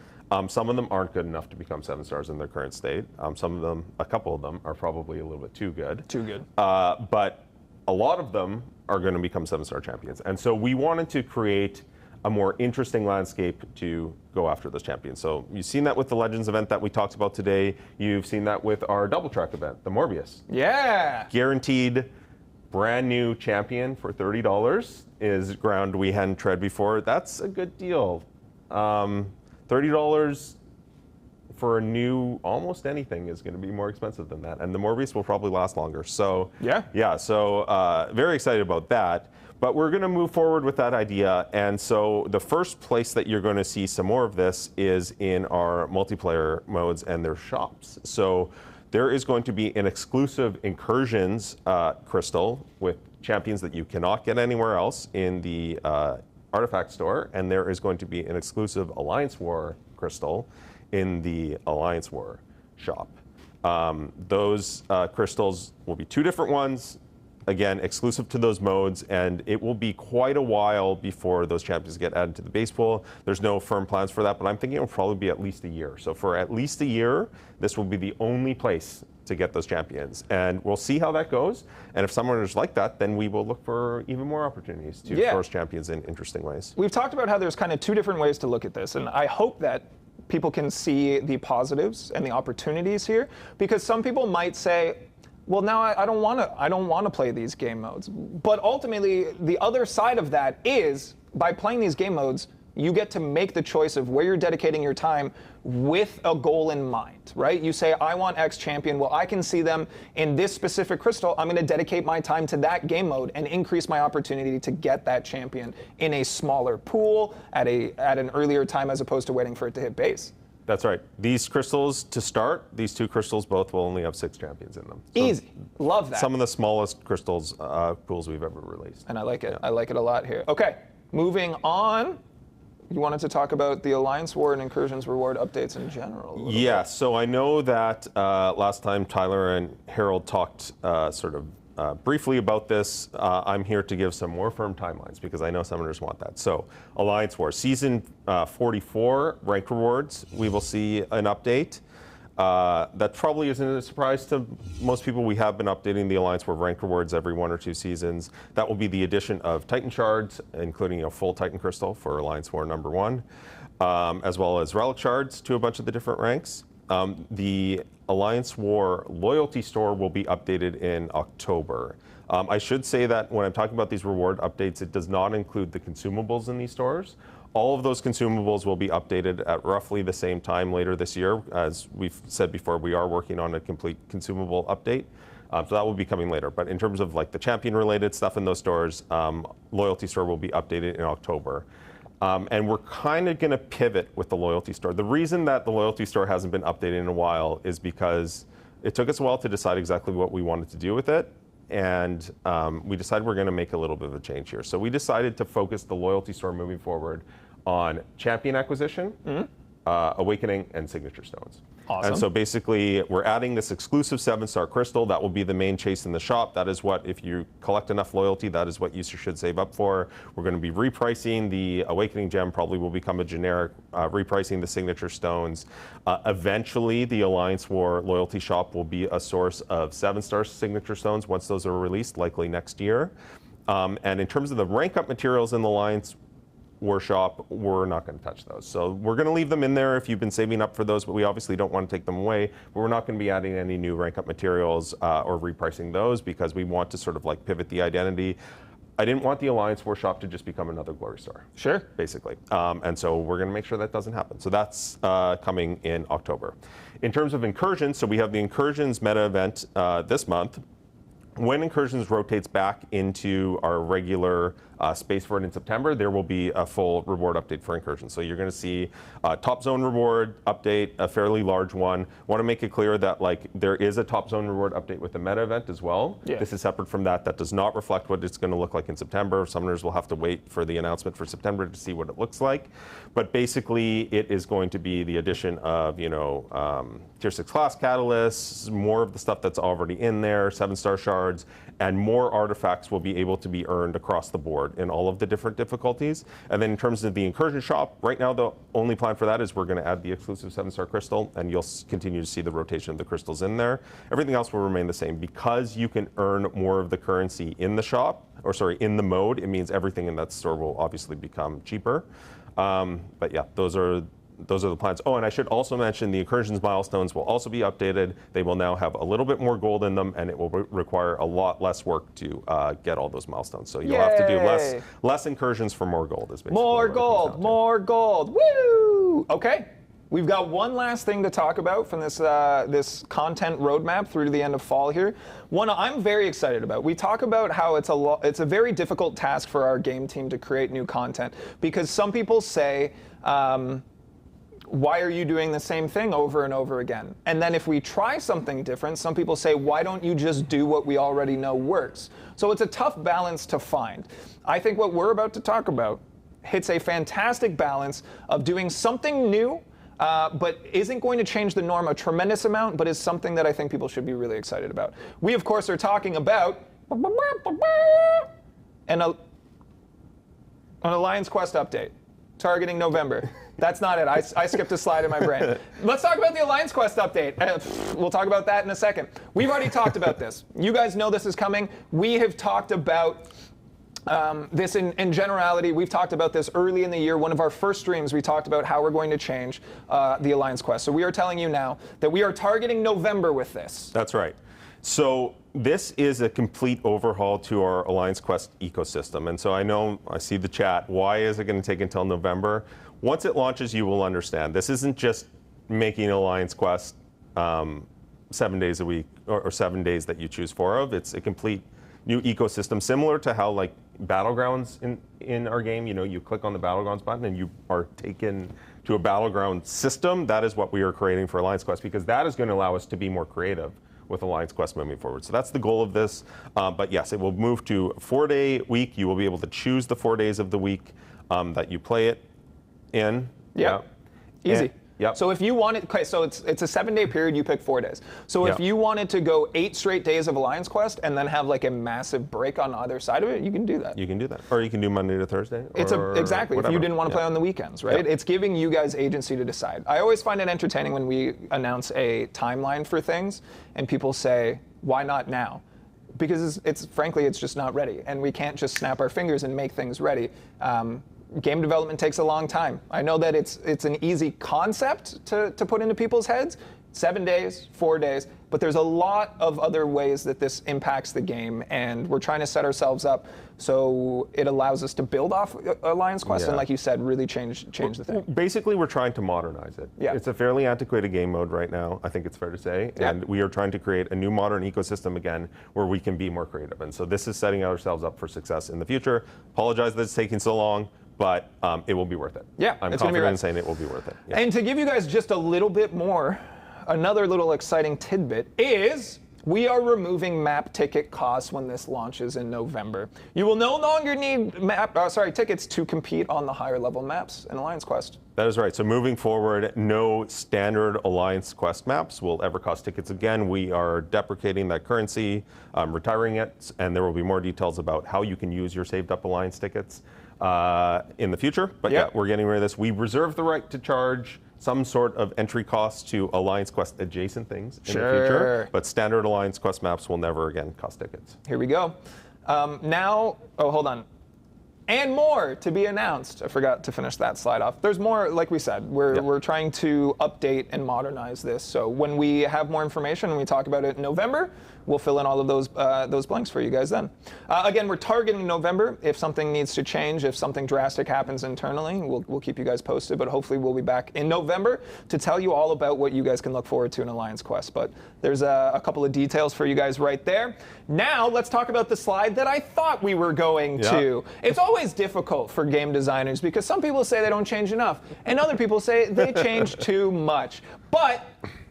Some of them aren't good enough to become 7-stars in their current state. Some of them, a couple of them, are probably a little bit too good. Too good. But a lot of them are going to become 7-star champions. And so we wanted to create a more interesting landscape to go after those champions. So you've seen that with the Legends event that we talked about today. You've seen that with our double track event, the Morbius. Yeah. Guaranteed brand new champion for $30 is ground we hadn't tread before. That's a good deal. $30 for a new almost anything is going to be more expensive than that, and the Morbius will probably last longer. So so very excited about that. But we're going to move forward with that idea, and so the first place that you're going to see some more of this is in our multiplayer modes and their shops. So there is going to be an exclusive Incursions crystal with champions that you cannot get anywhere else in the Artifact store, and there is going to be an exclusive Alliance War crystal in the Alliance War shop. Those crystals will be 2 different ones, again, exclusive to those modes, and it will be quite a while before those champions get added to the base pool. There's no firm plans for that, but I'm thinking it'll probably be at least a year. So for at least a year, this will be the only place to get those champions. And we'll see how that goes. And if someone is like that, then we will look for even more opportunities to source champions in interesting ways. We've talked about how there's kind of 2 different ways to look at this, and I hope that people can see the positives and the opportunities here, because some people might say, well, now I don't want to play these game modes. But ultimately, the other side of that is, by playing these game modes, you get to make the choice of where you're dedicating your time with a goal in mind, right? You say, I want X champion. Well, I can see them in this specific crystal. I'm going to dedicate my time to that game mode and increase my opportunity to get that champion in a smaller pool at an earlier time, as opposed to waiting for it to hit base. That's right. These crystals, to start, these 2 crystals both will only have 6 champions in them. So easy. Love that. Some of the smallest crystals pools we've ever released. And I like it. Yeah. I like it a lot here. Okay, moving on. You wanted to talk about the Alliance War and Incursions reward updates in general. Yeah, so I know that last time Tyler and Harold talked briefly about this. I'm here to give some more firm timelines because I know summoners want that. So Alliance War, Season 44 rank rewards, we will see an update. That probably isn't a surprise to most people. We have been updating the Alliance War rank rewards every 1 or 2 seasons. That will be the addition of Titan Shards, including a full Titan Crystal for Alliance War number 1, as well as Relic Shards to a bunch of the different ranks. The Alliance War Loyalty Store will be updated in October. I should say that when I'm talking about these reward updates, it does not include the consumables in these stores. All of those consumables will be updated at roughly the same time later this year. As we've said before, we are working on a complete consumable update. So that will be coming later. But in terms of like the champion-related stuff in those stores, Loyalty Store will be updated in October. And we're kind of going to pivot with the Loyalty Store. The reason that the Loyalty Store hasn't been updated in a while is because it took us a while to decide exactly what we wanted to do with it. And we decided we're going to make a little bit of a change here. So we decided to focus the Loyalty Store moving forward on champion acquisition, awakening, and signature stones. Awesome. And so basically, we're adding this exclusive 7-star crystal. That will be the main chase in the shop. That is what, if you collect enough loyalty, that is what you should save up for. We're going to be repricing the awakening gem. Probably will become a generic, repricing the signature stones. Eventually, the Alliance War loyalty shop will be a source of 7-star signature stones once those are released, likely next year. And in terms of the rank up materials in the Alliance Workshop, we're not going to touch those. So we're going to leave them in there if you've been saving up for those, but we obviously don't want to take them away. But we're not going to be adding any new rank up materials or repricing those because we want to sort of like pivot the identity. I didn't want the Alliance War shop to just become another Glory Store. Sure. Basically. And so we're going to make sure that doesn't happen. So that's coming in October. In terms of Incursions, so we have the Incursions meta event this month. When Incursions rotates back into our regular space for it in September, there will be a full reward update for Incursions. So you're going to see a top zone reward update, a fairly large one. Want to make it clear that there is a top zone reward update with the meta event as well. Yeah. This is separate from that. That does not reflect what it's going to look like in September. Summoners will have to wait for the announcement for September to see what it looks like. But basically, it is going to be the addition of tier 6 class catalysts, more of the stuff that's already in there, 7-star shards, and more artifacts will be able to be earned across the board in all of the different difficulties. And then in terms of the Incursion shop, right now the only plan for that is we're going to add the exclusive 7-star crystal, and you'll continue to see the rotation of the crystals in there. Everything else will remain the same. Because you can earn more of the currency in the shop, or sorry, in the mode, it means everything in that store will obviously become cheaper. But yeah, those are the plans. Oh, and I should also mention the Incursions milestones will also be updated. They will now have a little bit more gold in them, and it will require a lot less work to get all those milestones. So you'll have to do less Incursions for more gold. Is basically more gold, more gold. Woo! Okay. We've got one last thing to talk about from this this content roadmap through to the end of fall here. One I'm very excited about. We talk about how it's a very difficult task for our game team to create new content because some people say, why are you doing the same thing over and over again? And then if we try something different, some people say, why don't you just do what we already know works? So it's a tough balance to find. I think what we're about to talk about hits a fantastic balance of doing something new, but isn't going to change the norm a tremendous amount, but is something that I think people should be really excited about. We, of course, are talking about an Alliance Quest update targeting November. That's not it. I skipped a slide in my brain. Let's talk about the Alliance Quest update. We'll talk about that in a second. We've already talked about this. You guys know this is coming. We have talked about this in generality. We've talked about this early in the year. One of our first streams, we talked about how we're going to change the Alliance Quest. So we are telling you now that we are targeting November with this. That's right. So this is a complete overhaul to our Alliance Quest ecosystem. And so I see the chat. Why is it going to take until November? Once it launches, you will understand. This isn't just making Alliance Quest 7 days a week or 7 days that you choose 4 of. It's a complete new ecosystem, similar to how Battlegrounds in our game, you click on the Battlegrounds button and you are taken to a Battleground system. That is what we are creating for Alliance Quest because that is going to allow us to be more creative with Alliance Quest moving forward. So that's the goal of this. But yes, it will move to a 4-day week. You will be able to choose the 4 days of the week that you play it in. Yeah. Easy. Yep. So if you wanted, okay, so it's a 7-day period, you pick 4 days. So if you wanted to go 8 straight days of Alliance Quest and then have a massive break on either side of it, you can do that. You can do that. Or you can do Monday to Thursday. Exactly, whatever. if you didn't want to play on the weekends, right? Yep. It's giving you guys agency to decide. I always find it entertaining when we announce a timeline for things and people say, why not now? Because frankly, it's just not ready. And we can't just snap our fingers and make things ready. Game development takes a long time. I know that it's an easy concept to put into people's heads, 7 days, 4 days, but there's a lot of other ways that this impacts the game, and we're trying to set ourselves up so it allows us to build off Alliance Quest and, like you said, really change the thing. Basically, we're trying to modernize it. Yeah. It's a fairly antiquated game mode right now, I think it's fair to say, and we are trying to create a new modern ecosystem again where we can be more creative, and so this is setting ourselves up for success in the future. Apologize that it's taking so long, but it will be worth it. Yeah, I'm confident in saying it will be worth it. Yeah. And to give you guys just a little bit more, another little exciting tidbit is we are removing map ticket costs when this launches in November. You will no longer need tickets to compete on the higher level maps in Alliance Quest. That is right. So moving forward, no standard Alliance Quest maps will ever cost tickets again. We are deprecating that currency, retiring it, and there will be more details about how you can use your saved up Alliance tickets in the future. But yeah, we're getting rid of this. We reserve the right to charge some sort of entry cost to Alliance Quest adjacent things in the future, but standard Alliance Quest maps will never again cost tickets. Here we go. Hold on. And more to be announced. I forgot to finish that slide off. There's more, like we said, we're trying to update and modernize this. So when we have more information and we talk about it in November, we'll fill in all of those blanks for you guys then. Again, we're targeting November. If something needs to change, if something drastic happens internally, we'll keep you guys posted. But hopefully we'll be back in November to tell you all about what you guys can look forward to in Alliance Quest. But there's a couple of details for you guys right there. Now let's talk about the slide that I thought we were going to. It's always difficult for game designers because some people say they don't change enough, and other people say they change too much. But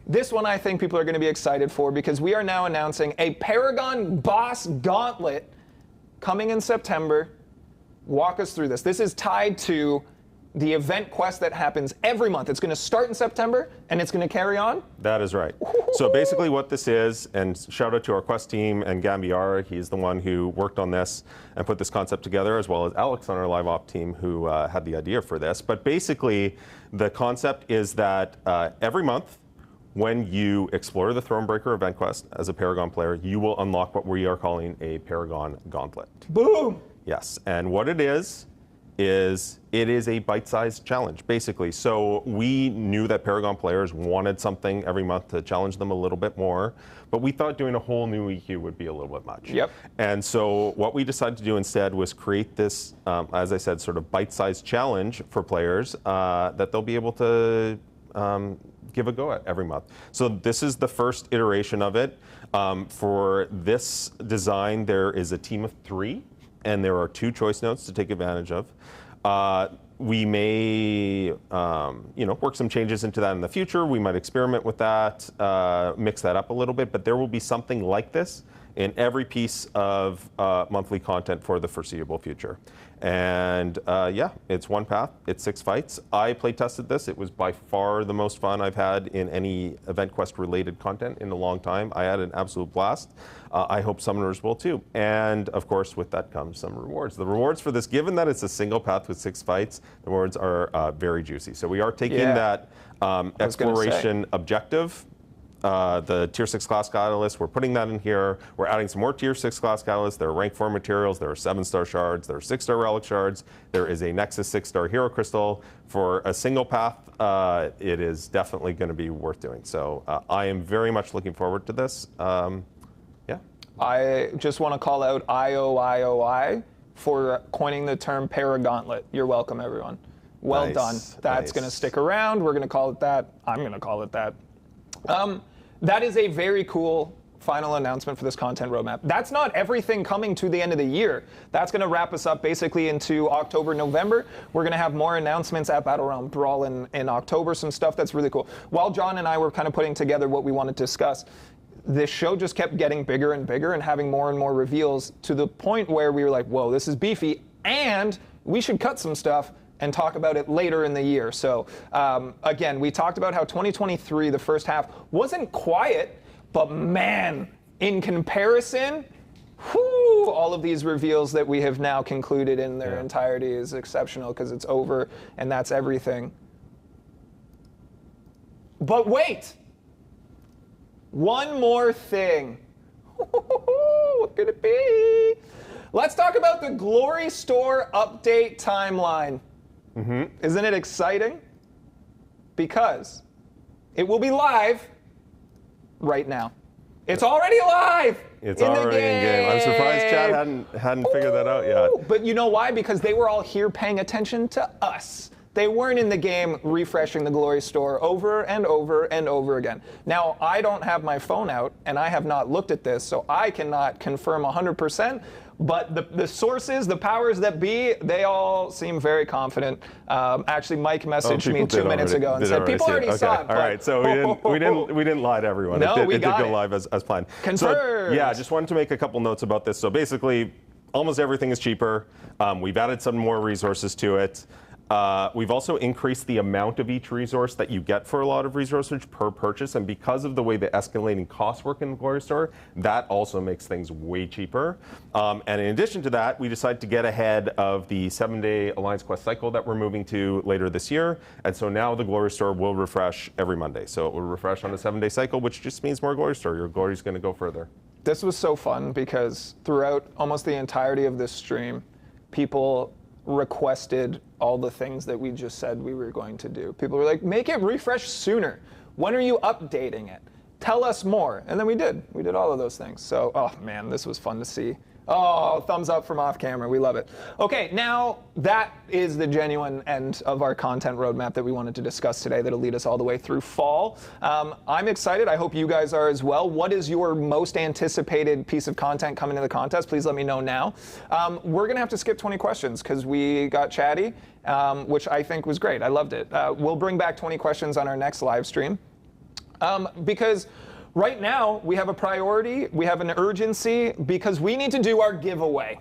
this one I think people are going to be excited for because we are now announcing a Paragon Boss Gauntlet coming in September. Walk us through this. This is tied to the event quest that happens every month. It's going to start in September, and it's going to carry on? That is right. So basically what this is, and shout out to our quest team and Gambiara, he's the one who worked on this and put this concept together, as well as Alex on our live op team who had the idea for this. But basically, the concept is that every month, when you explore the Thronebreaker event quest as a Paragon player, you will unlock what we are calling a Paragon Gauntlet. Boom! Yes, and what it is it is a bite-sized challenge, basically. So we knew that Paragon players wanted something every month to challenge them a little bit more, but we thought doing a whole new EQ would be a little bit much. Yep. And so what we decided to do instead was create this, as I said, sort of bite-sized challenge for players that they'll be able to give a go at every month. So this is the first iteration of it. For this design, there is a team of 3. And there are 2 choice notes to take advantage of. We may, work some changes into that in the future. We might experiment with that, mix that up a little bit. But there will be something like this in every piece of monthly content for the foreseeable future. And it's one path. It's 6 fights. I play tested this. It was by far the most fun I've had in any event quest related content in a long time. I had an absolute blast. I hope summoners will too. And of course, with that comes some rewards. The rewards for this, given that it's a single path with 6 fights, the rewards are very juicy. So we are taking that exploration objective. The tier 6 class catalyst, we're putting that in here. We're adding some more tier 6 class catalysts. There are rank 4 materials. There are 7-star shards. There are 6-star relic shards. There is a Nexus 6-star hero crystal. For a single path, it is definitely going to be worth doing. So I am very much looking forward to this. I just want to call out IOIOI for coining the term Paragauntlet. You're welcome, everyone. Well done. That's going to stick around. We're going to call it that. I'm going to call it that. That is a very cool final announcement for this content roadmap. That's not everything coming to the end of the year. That's going to wrap us up basically into October, November. We're going to have more announcements at Battle Realm Brawl in October, some stuff that's really cool. While John and I were kind of putting together what we wanted to discuss, this show just kept getting bigger and bigger and having more and more reveals to the point where we were like, whoa, this is beefy, and we should cut some stuff and talk about it later in the year. So again, we talked about how 2023, the first half, wasn't quiet, but man, in comparison, all of these reveals that we have now concluded in their entirety is exceptional because it's over and that's everything. But wait, one more thing. What could it be? Let's talk about the Glory Store update timeline. Isn't it exciting? Because it will be live right now. It's already live. It's already in game. I'm surprised Chad hadn't figured that out yet. But you know why? Because they were all here paying attention to us. They weren't in the game refreshing the Glory Store over and over and over again. Now, I don't have my phone out, and I have not looked at this, so I cannot confirm 100%. But the sources, the powers that be, they all seem very confident. Actually, Mike messaged me 2 minutes ago and said people already saw it. All right, so we didn't lie to everyone. No, it did go live as planned. Confirmed. So, yeah, just wanted to make a couple notes about this. So basically, almost everything is cheaper. We've added some more resources to it. We've also increased the amount of each resource that you get for a lot of resources per purchase, and because of the way the escalating costs work in the Glory Store, that also makes things way cheaper. And in addition to that, we decided to get ahead of the 7-day Alliance Quest cycle that we're moving to later this year, and so now the Glory Store will refresh every Monday. So it will refresh on a 7-day cycle, which just means more Glory Store. Your Glory is going to go further. This was so fun because throughout almost the entirety of this stream, people requested all the things that we just said we were going to do. People were like, make it refresh sooner. When are you updating it? Tell us more. And then we did. We did all of those things. So, oh man, this was fun to see. Oh, thumbs up from off camera. We love it. Okay, now that is the genuine end of our content roadmap that we wanted to discuss today that'll lead us all the way through fall. I'm excited. I hope you guys are as well. What is your most anticipated piece of content coming to the contest? Please let me know now. We're going to have to skip 20 questions because we got chatty, which I think was great. I loved it. We'll bring back 20 questions on our next live stream because right now, we have a priority, we have an urgency, because we need to do our giveaway.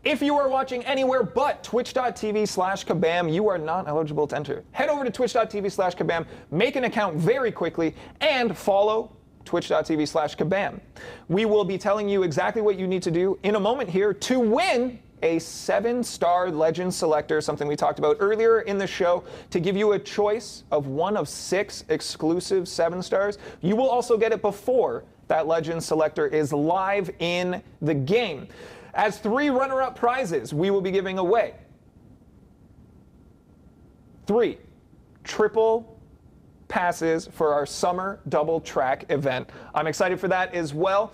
If you are watching anywhere but twitch.tv/Kabam, you are not eligible to enter. Head over to twitch.tv/Kabam, make an account very quickly, and follow twitch.tv/Kabam. We will be telling you exactly what you need to do in a moment here to win a 7-star Legend Selector, something we talked about earlier in the show, to give you a choice of one of 6 exclusive 7 stars. You will also get it before that Legend Selector is live in the game. As 3 runner-up prizes, we will be giving away 3 triple passes for our summer double track event. I'm excited for that as well.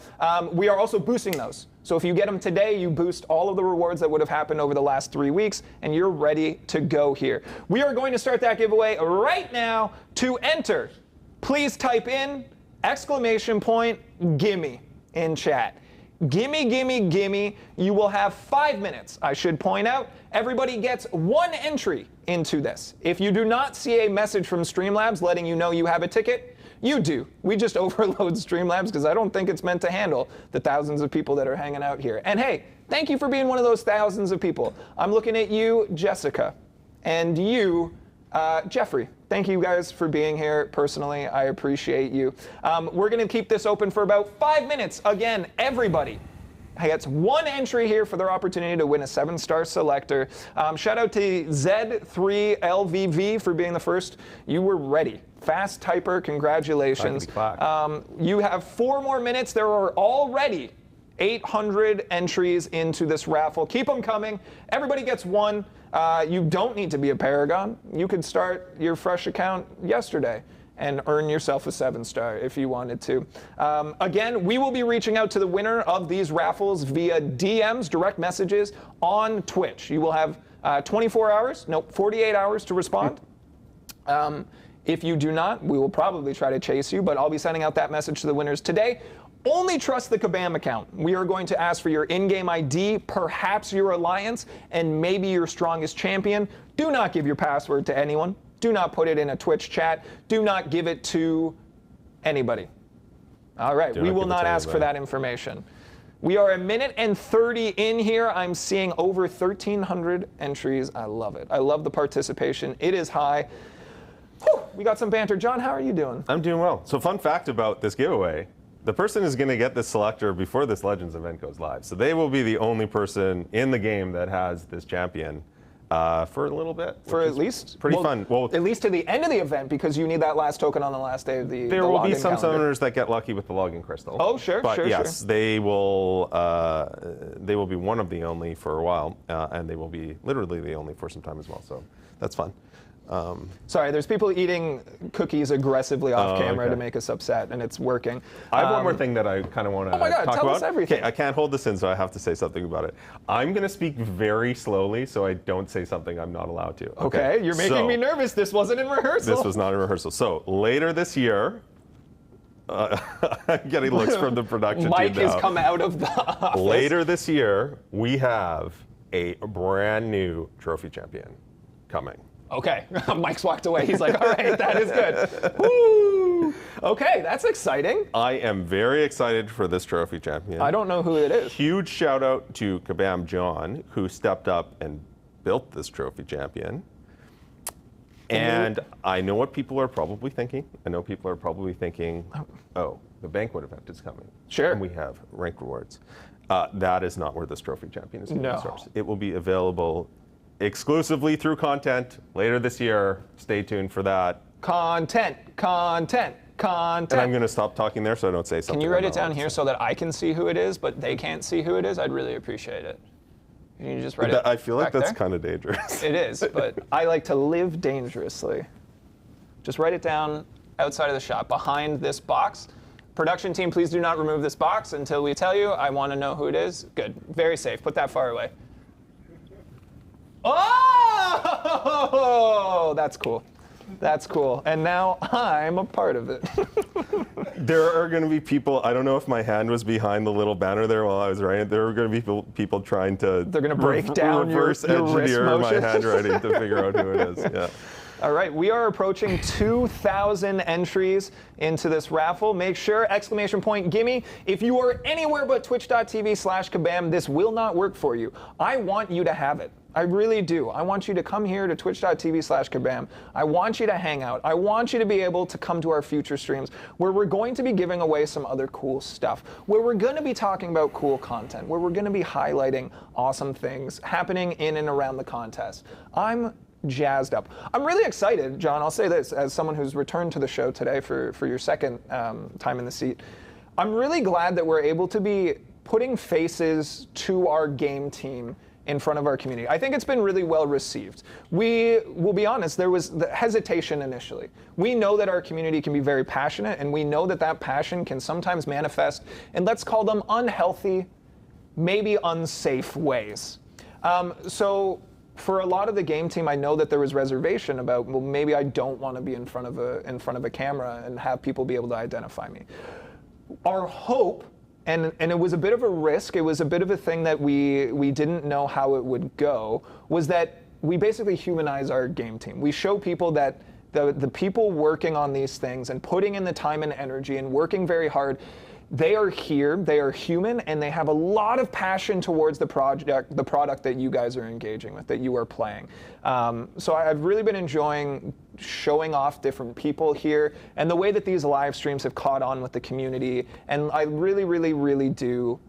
We are also boosting those. So if you get them today, you boost all of the rewards that would have happened over the last 3 weeks, and you're ready to go here. We are going to start that giveaway right now. To enter, please type in !gimme in chat. Gimme, gimme, gimme. You will have 5 minutes, I should point out. Everybody gets 1 entry into this. If you do not see a message from Streamlabs letting you know you have a ticket, you do. We just overload Streamlabs because I don't think it's meant to handle the thousands of people that are hanging out here. And hey, thank you for being one of those thousands of people. I'm looking at you, Jessica, and you, Jeffrey. Thank you guys for being here. Personally, I appreciate you. We're going to keep this open for about 5 minutes. Again, everybody gets 1 entry here for their opportunity to win a 7-star selector. Shout out to Z3LVV for being the first. You were ready. Fast typer, congratulations. You have 4 more minutes. There are already 800 entries into this raffle. Keep them coming. Everybody gets 1. You don't need to be a Paragon. You could start your fresh account yesterday and earn yourself a 7-star if you wanted to. Again, we will be reaching out to the winner of these raffles via DMs, direct messages, on Twitch. You will have 48 hours to respond. If you do not, we will probably try to chase you, but I'll be sending out that message to the winners today. Only trust the Kabam account. We are going to ask for your in-game ID, perhaps your alliance, and maybe your strongest champion. Do not give your password to anyone. Do not put it in a Twitch chat. Do not give it to anybody. All right, we will not ask for that information. We are 1 minute and 30 in here. I'm seeing over 1,300 entries. I love it. I love the participation. It is high. Whew, we got some banter. John, how are you doing? I'm doing well. So fun fact about this giveaway, the person is going to get this selector before this Legends event goes live. So they will be the only person in the game that has this champion for a little bit. For at least? Pretty fun. Well, at least to the end of the event, because you need that last token on the last day of the There will be some calendar. summoners that get lucky with the login crystal. Oh, sure, but sure, yes, sure. they will be one of the only for a while, and they will be literally the only for some time as well. So that's fun. Sorry, there's people eating cookies aggressively off camera to make us upset, and it's working. I have one more thing that I kind of want to my God, talk tell about. us everything. Okay, I can't hold this in, so I have to say something about it. I'm going to speak very slowly so I don't say something I'm not allowed to. Okay, you're making me nervous. This wasn't in rehearsal. This was not in rehearsal. So later this year, I'm getting looks from the production Mike team now. has come out of the office. Later this year, we have a brand new trophy champion coming. Okay, Mike's walked away. He's like, all right, that is good. Woo! Okay, that's exciting. I am very excited for this trophy champion. I don't know who it is. Huge shout out to Kabam John, who stepped up and built this trophy champion. And I know what people are probably thinking. I know people are probably thinking, oh, the banquet event is coming. Sure. And we have rank rewards. That is not where this trophy champion is going to start. It will be available exclusively through content later this year. Stay tuned for that. Content. And I'm going to stop talking there so I don't say something. Can you write it down here so that I can see who it is, but they can't see who it is? I'd really appreciate it. Can you just write it I feel like back that's there? kind of dangerous. It is, but I like to live dangerously. Just write it down outside of the shop, behind this box. Production team, please do not remove this box until we tell you. I want to know who it is. Good. Very safe. Put that far away. Oh! That's cool. That's cool. And now I'm a part of it. There are going to be people, I don't know if my hand was behind the little banner there while I was writing. There are going to be people trying to They're going to break down reverse your engineer wrist my handwriting to figure out who it is. Yeah. All right, we are approaching 2,000 entries into this raffle. Make sure, exclamation point, gimme. If you are anywhere but twitch.tv/Kabam, this will not work for you. I want you to have it. I really do. I want you to come here to twitch.tv/Kabam. I want you to hang out. I want you to be able to come to our future streams where we're going to be giving away some other cool stuff, where we're going to be talking about cool content, where we're going to be highlighting awesome things happening in and around the contest. I'm jazzed up. I'm really excited, John. I'll say this as someone who's returned to the show today for your second time in the seat. I'm really glad that we're able to be putting faces to our game team in front of our community. I think it's been really well received. We will be honest, there was the hesitation initially. We know that our community can be very passionate, and we know that that passion can sometimes manifest in, let's call them, unhealthy, maybe unsafe ways. So for a lot of the game team, I know that there was reservation about, well, maybe I don't want to be in front of a camera and have people be able to identify me. Our hope, and it was a bit of a risk, it was a bit of a thing that we didn't know how it would go, was that we basically humanize our game team. We show people that the people working on these things and putting in the time and energy and working very hard, they are here, they are human, and they have a lot of passion towards the product that you guys are engaging with, that you are playing. So I've really been enjoying showing off different people here and the way that these live streams have caught on with the community. And I really, really, really do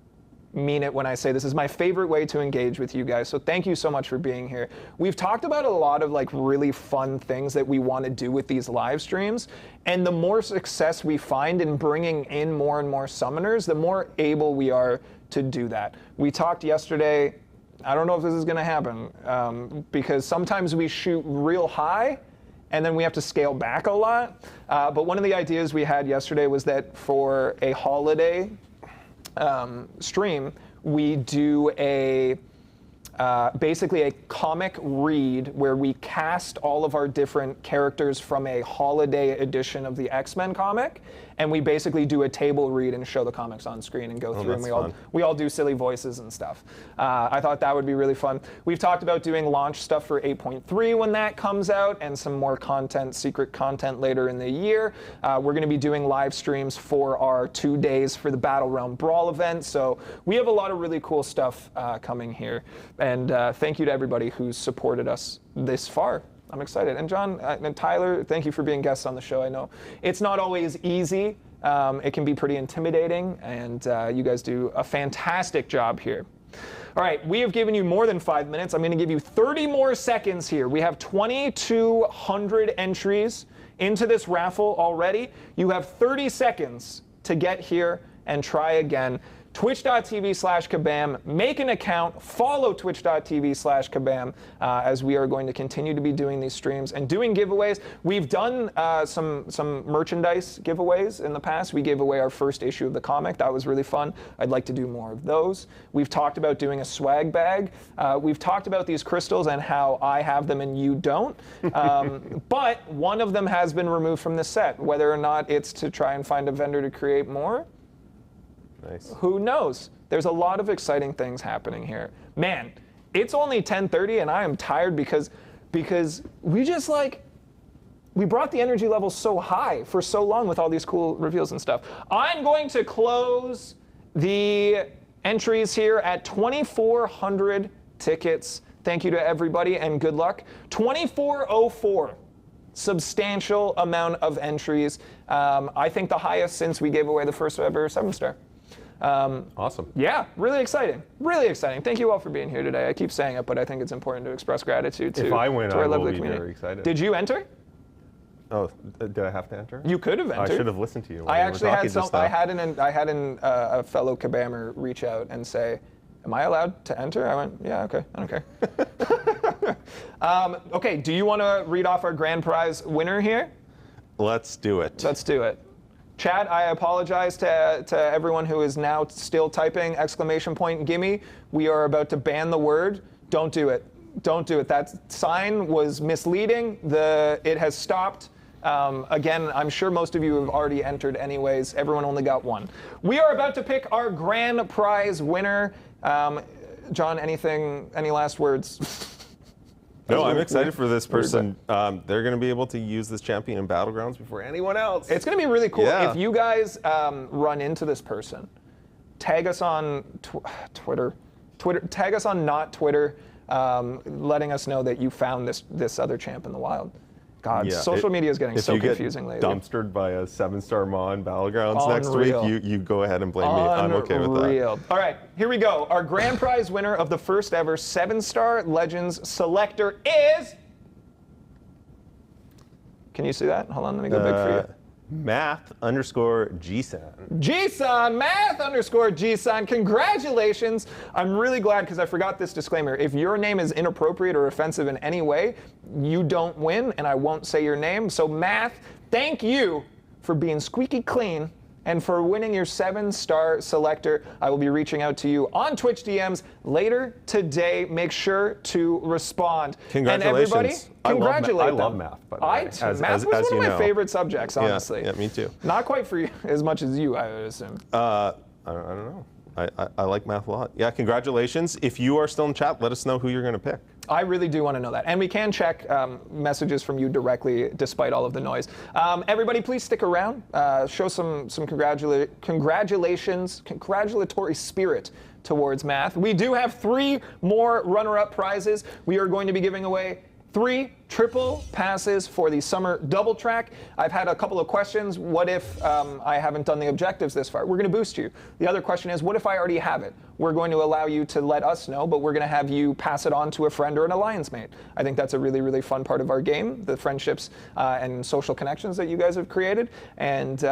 mean it when I say this is my favorite way to engage with you guys. So thank you so much for being here. We've talked about a lot of like really fun things that we want to do with these live streams. And the more success we find in bringing in more and more summoners, the more able we are to do that. We talked yesterday, I don't know if this is going to happen, because sometimes we shoot real high and then we have to scale back a lot. But one of the ideas we had yesterday was that for a holiday stream, we do basically a comic read where we cast all of our different characters from a holiday edition of the X-Men comic, and we basically do a table read and show the comics on screen and go through, and we all do silly voices and stuff. I thought that would be really fun. We've talked about doing launch stuff for 8.3 when that comes out, and some more content, secret content later in the year. We're going to be doing live streams for our 2 days for the Battle Realm Brawl event, so we have a lot of really cool stuff coming here. And thank you to everybody who's supported us this far. I'm excited. And John and Tyler, thank you for being guests on the show. I know it's not always easy. It can be pretty intimidating, and you guys do a fantastic job here. All right, we have given you more than 5 minutes. I'm going to give you 30 more seconds here. We have 2,200 entries into this raffle already. You have 30 seconds to get here and try again. Twitch.tv/Kabam, make an account, follow twitch.tv/Kabam, as we are going to continue to be doing these streams and doing giveaways. We've done some merchandise giveaways in the past. We gave away our first issue of the comic. That was really fun. I'd like to do more of those. We've talked about doing a swag bag. We've talked about these crystals and how I have them and you don't. But one of them has been removed from the set. Whether or not it's to try and find a vendor to create more, nice. Who knows? There's a lot of exciting things happening here. Man, it's only 10:30 and I am tired because we just we brought the energy level so high for so long with all these cool reveals and stuff. I'm going to close the entries here at 2,400 tickets. Thank you to everybody and good luck. 2,404. Substantial amount of entries. I think the highest since we gave away the first ever 7-star. Awesome. Yeah, really exciting. Really exciting. Thank you all for being here today. I keep saying it, but I think it's important to express gratitude to, if I win, to our I lovely will be community. very excited. Did you enter? Oh, did I have to enter? You could have entered. I should have listened to you. I actually had some. I had a fellow Kabammer reach out and say, "Am I allowed to enter?" I went, "Yeah, okay, I don't care." Okay, do you want to read off our grand prize winner here? Let's do it. Let's do it. Chat, I apologize to everyone who is now still typing !gimme. We are about to ban the word. Don't do it. Don't do it. That sign was misleading. It has stopped. Again, I'm sure most of you have already entered anyways. Everyone only got one. We are about to pick our grand prize winner. John, any last words? No, I'm excited for this person. They're going to be able to use this champion in Battlegrounds before anyone else. It's going to be really cool. Yeah. If you guys run into this person, tag us on Twitter. Tag us on not Twitter, letting us know that you found this other champ in the wild. God, social media is getting so confusing lately. Dumpstered by a 7-star Maw in Battlegrounds next week, you go ahead and blame me. I'm okay with that. All right, here we go. Our grand prize winner of the first ever 7-star Legends selector is... Can you see that? Hold on, let me go big for you. Math_Gsan. Gsan, Math_Gsan, congratulations. I'm really glad because I forgot this disclaimer. If your name is inappropriate or offensive in any way, you don't win and I won't say your name. So Math, thank you for being squeaky clean and for winning your 7-star selector. I will be reaching out to you on Twitch DMs later today. Make sure to respond. Congratulations. And everybody, congratulate them. I love math, by the way. Math was one of my favorite subjects, honestly. Yeah, me too. Not quite for you as much as you, I would assume. I don't know. I like math a lot. Yeah, congratulations. If you are still in chat, let us know who you're going to pick. I really do want to know that. And we can check messages from you directly despite all of the noise. Everybody, please stick around. Show some congratulatory spirit towards Math. We do have 3 more runner-up prizes. We are going to be giving away 3 triple passes for the summer double track. I've had a couple of questions. What if I haven't done the objectives this far? We're going to boost you. The other question is, what if I already have it? We're going to allow you to let us know, but we're going to have you pass it on to a friend or an alliance mate. I think that's a really, really fun part of our game, the friendships and social connections that you guys have created. And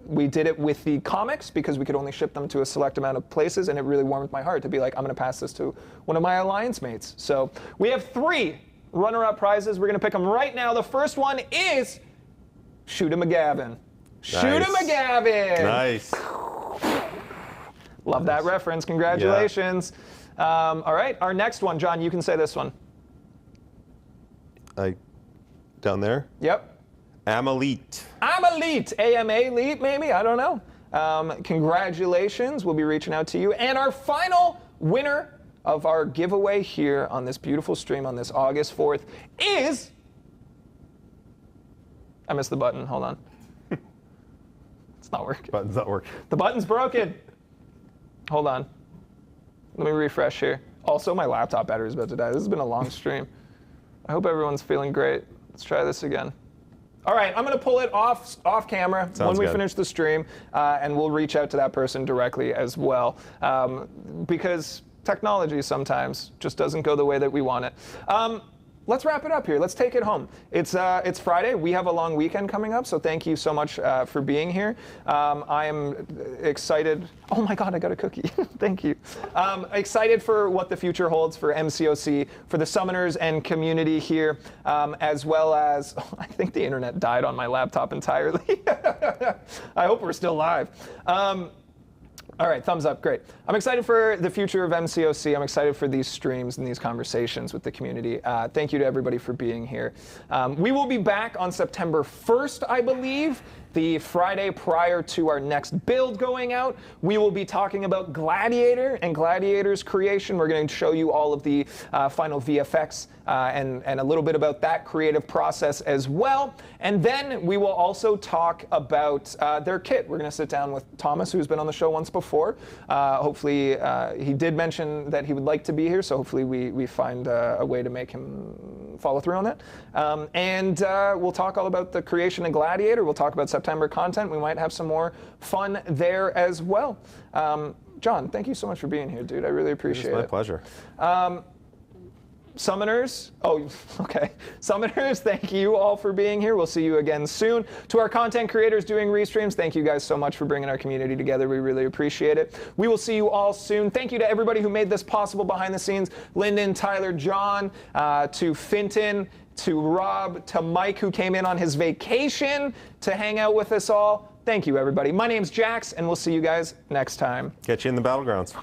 we did it with the comics because we could only ship them to a select amount of places, and it really warmed my heart to be like, I'm going to pass this to one of my alliance mates. So we have 3 runner-up prizes. We're going to pick them right now. The first one is Shooter McGavin. Shooter McGavin. Nice. Love that reference. Congratulations. Yeah. All right, our next one, John, you can say this one. Down there? Yep. I'm elite. I'm elite. AMA elite, maybe? I don't know. Congratulations. We'll be reaching out to you. And our final winner of our giveaway here on this beautiful stream on this August 4th is... I missed the button. Hold on. It's not working. Button's not working. The button's broken. Hold on. Let me refresh here. Also, my laptop battery is about to die. This has been a long stream. I hope everyone's feeling great. Let's try this again. All right, I'm going to pull it off camera when we finish the stream, and we'll reach out to that person directly as well, because technology sometimes just doesn't go the way that we want it. Let's wrap it up here. Let's take it home. It's Friday. We have a long weekend coming up, so thank you so much for being here. I am excited. Oh my God, I got a cookie. Thank you. Excited for what the future holds for MCOC, for the summoners and community here, as well as, I think the internet died on my laptop entirely. I hope we're still live. All right, thumbs up, great. I'm excited for the future of MCOC. I'm excited for these streams and these conversations with the community. Thank you to everybody for being here. We will be back on September 1st, I believe, the Friday prior to our next build going out. We will be talking about Gladiator and Gladiator's creation. We're going to show you all of the final VFX and a little bit about that creative process as well. And then we will also talk about their kit. We're going to sit down with Thomas, who's been on the show once before. Hopefully, he did mention that he would like to be here, so hopefully we find a way to make him follow through on that. And we'll talk all about the creation of Gladiator. We'll talk about September content. We might have some more fun there as well. John, thank you so much for being here, dude. I really appreciate it. It's my pleasure. Summoners, Summoners, thank you all for being here. We'll see you again soon. To our content creators doing restreams, thank you guys so much for bringing our community together. We really appreciate it. We will see you all soon. Thank you to everybody who made this possible behind the scenes. Lyndon, Tyler, John, to Finton, to Rob, to Mike, who came in on his vacation to hang out with us all. Thank you, everybody. My name's Jax, and we'll see you guys next time. Catch you in the battlegrounds.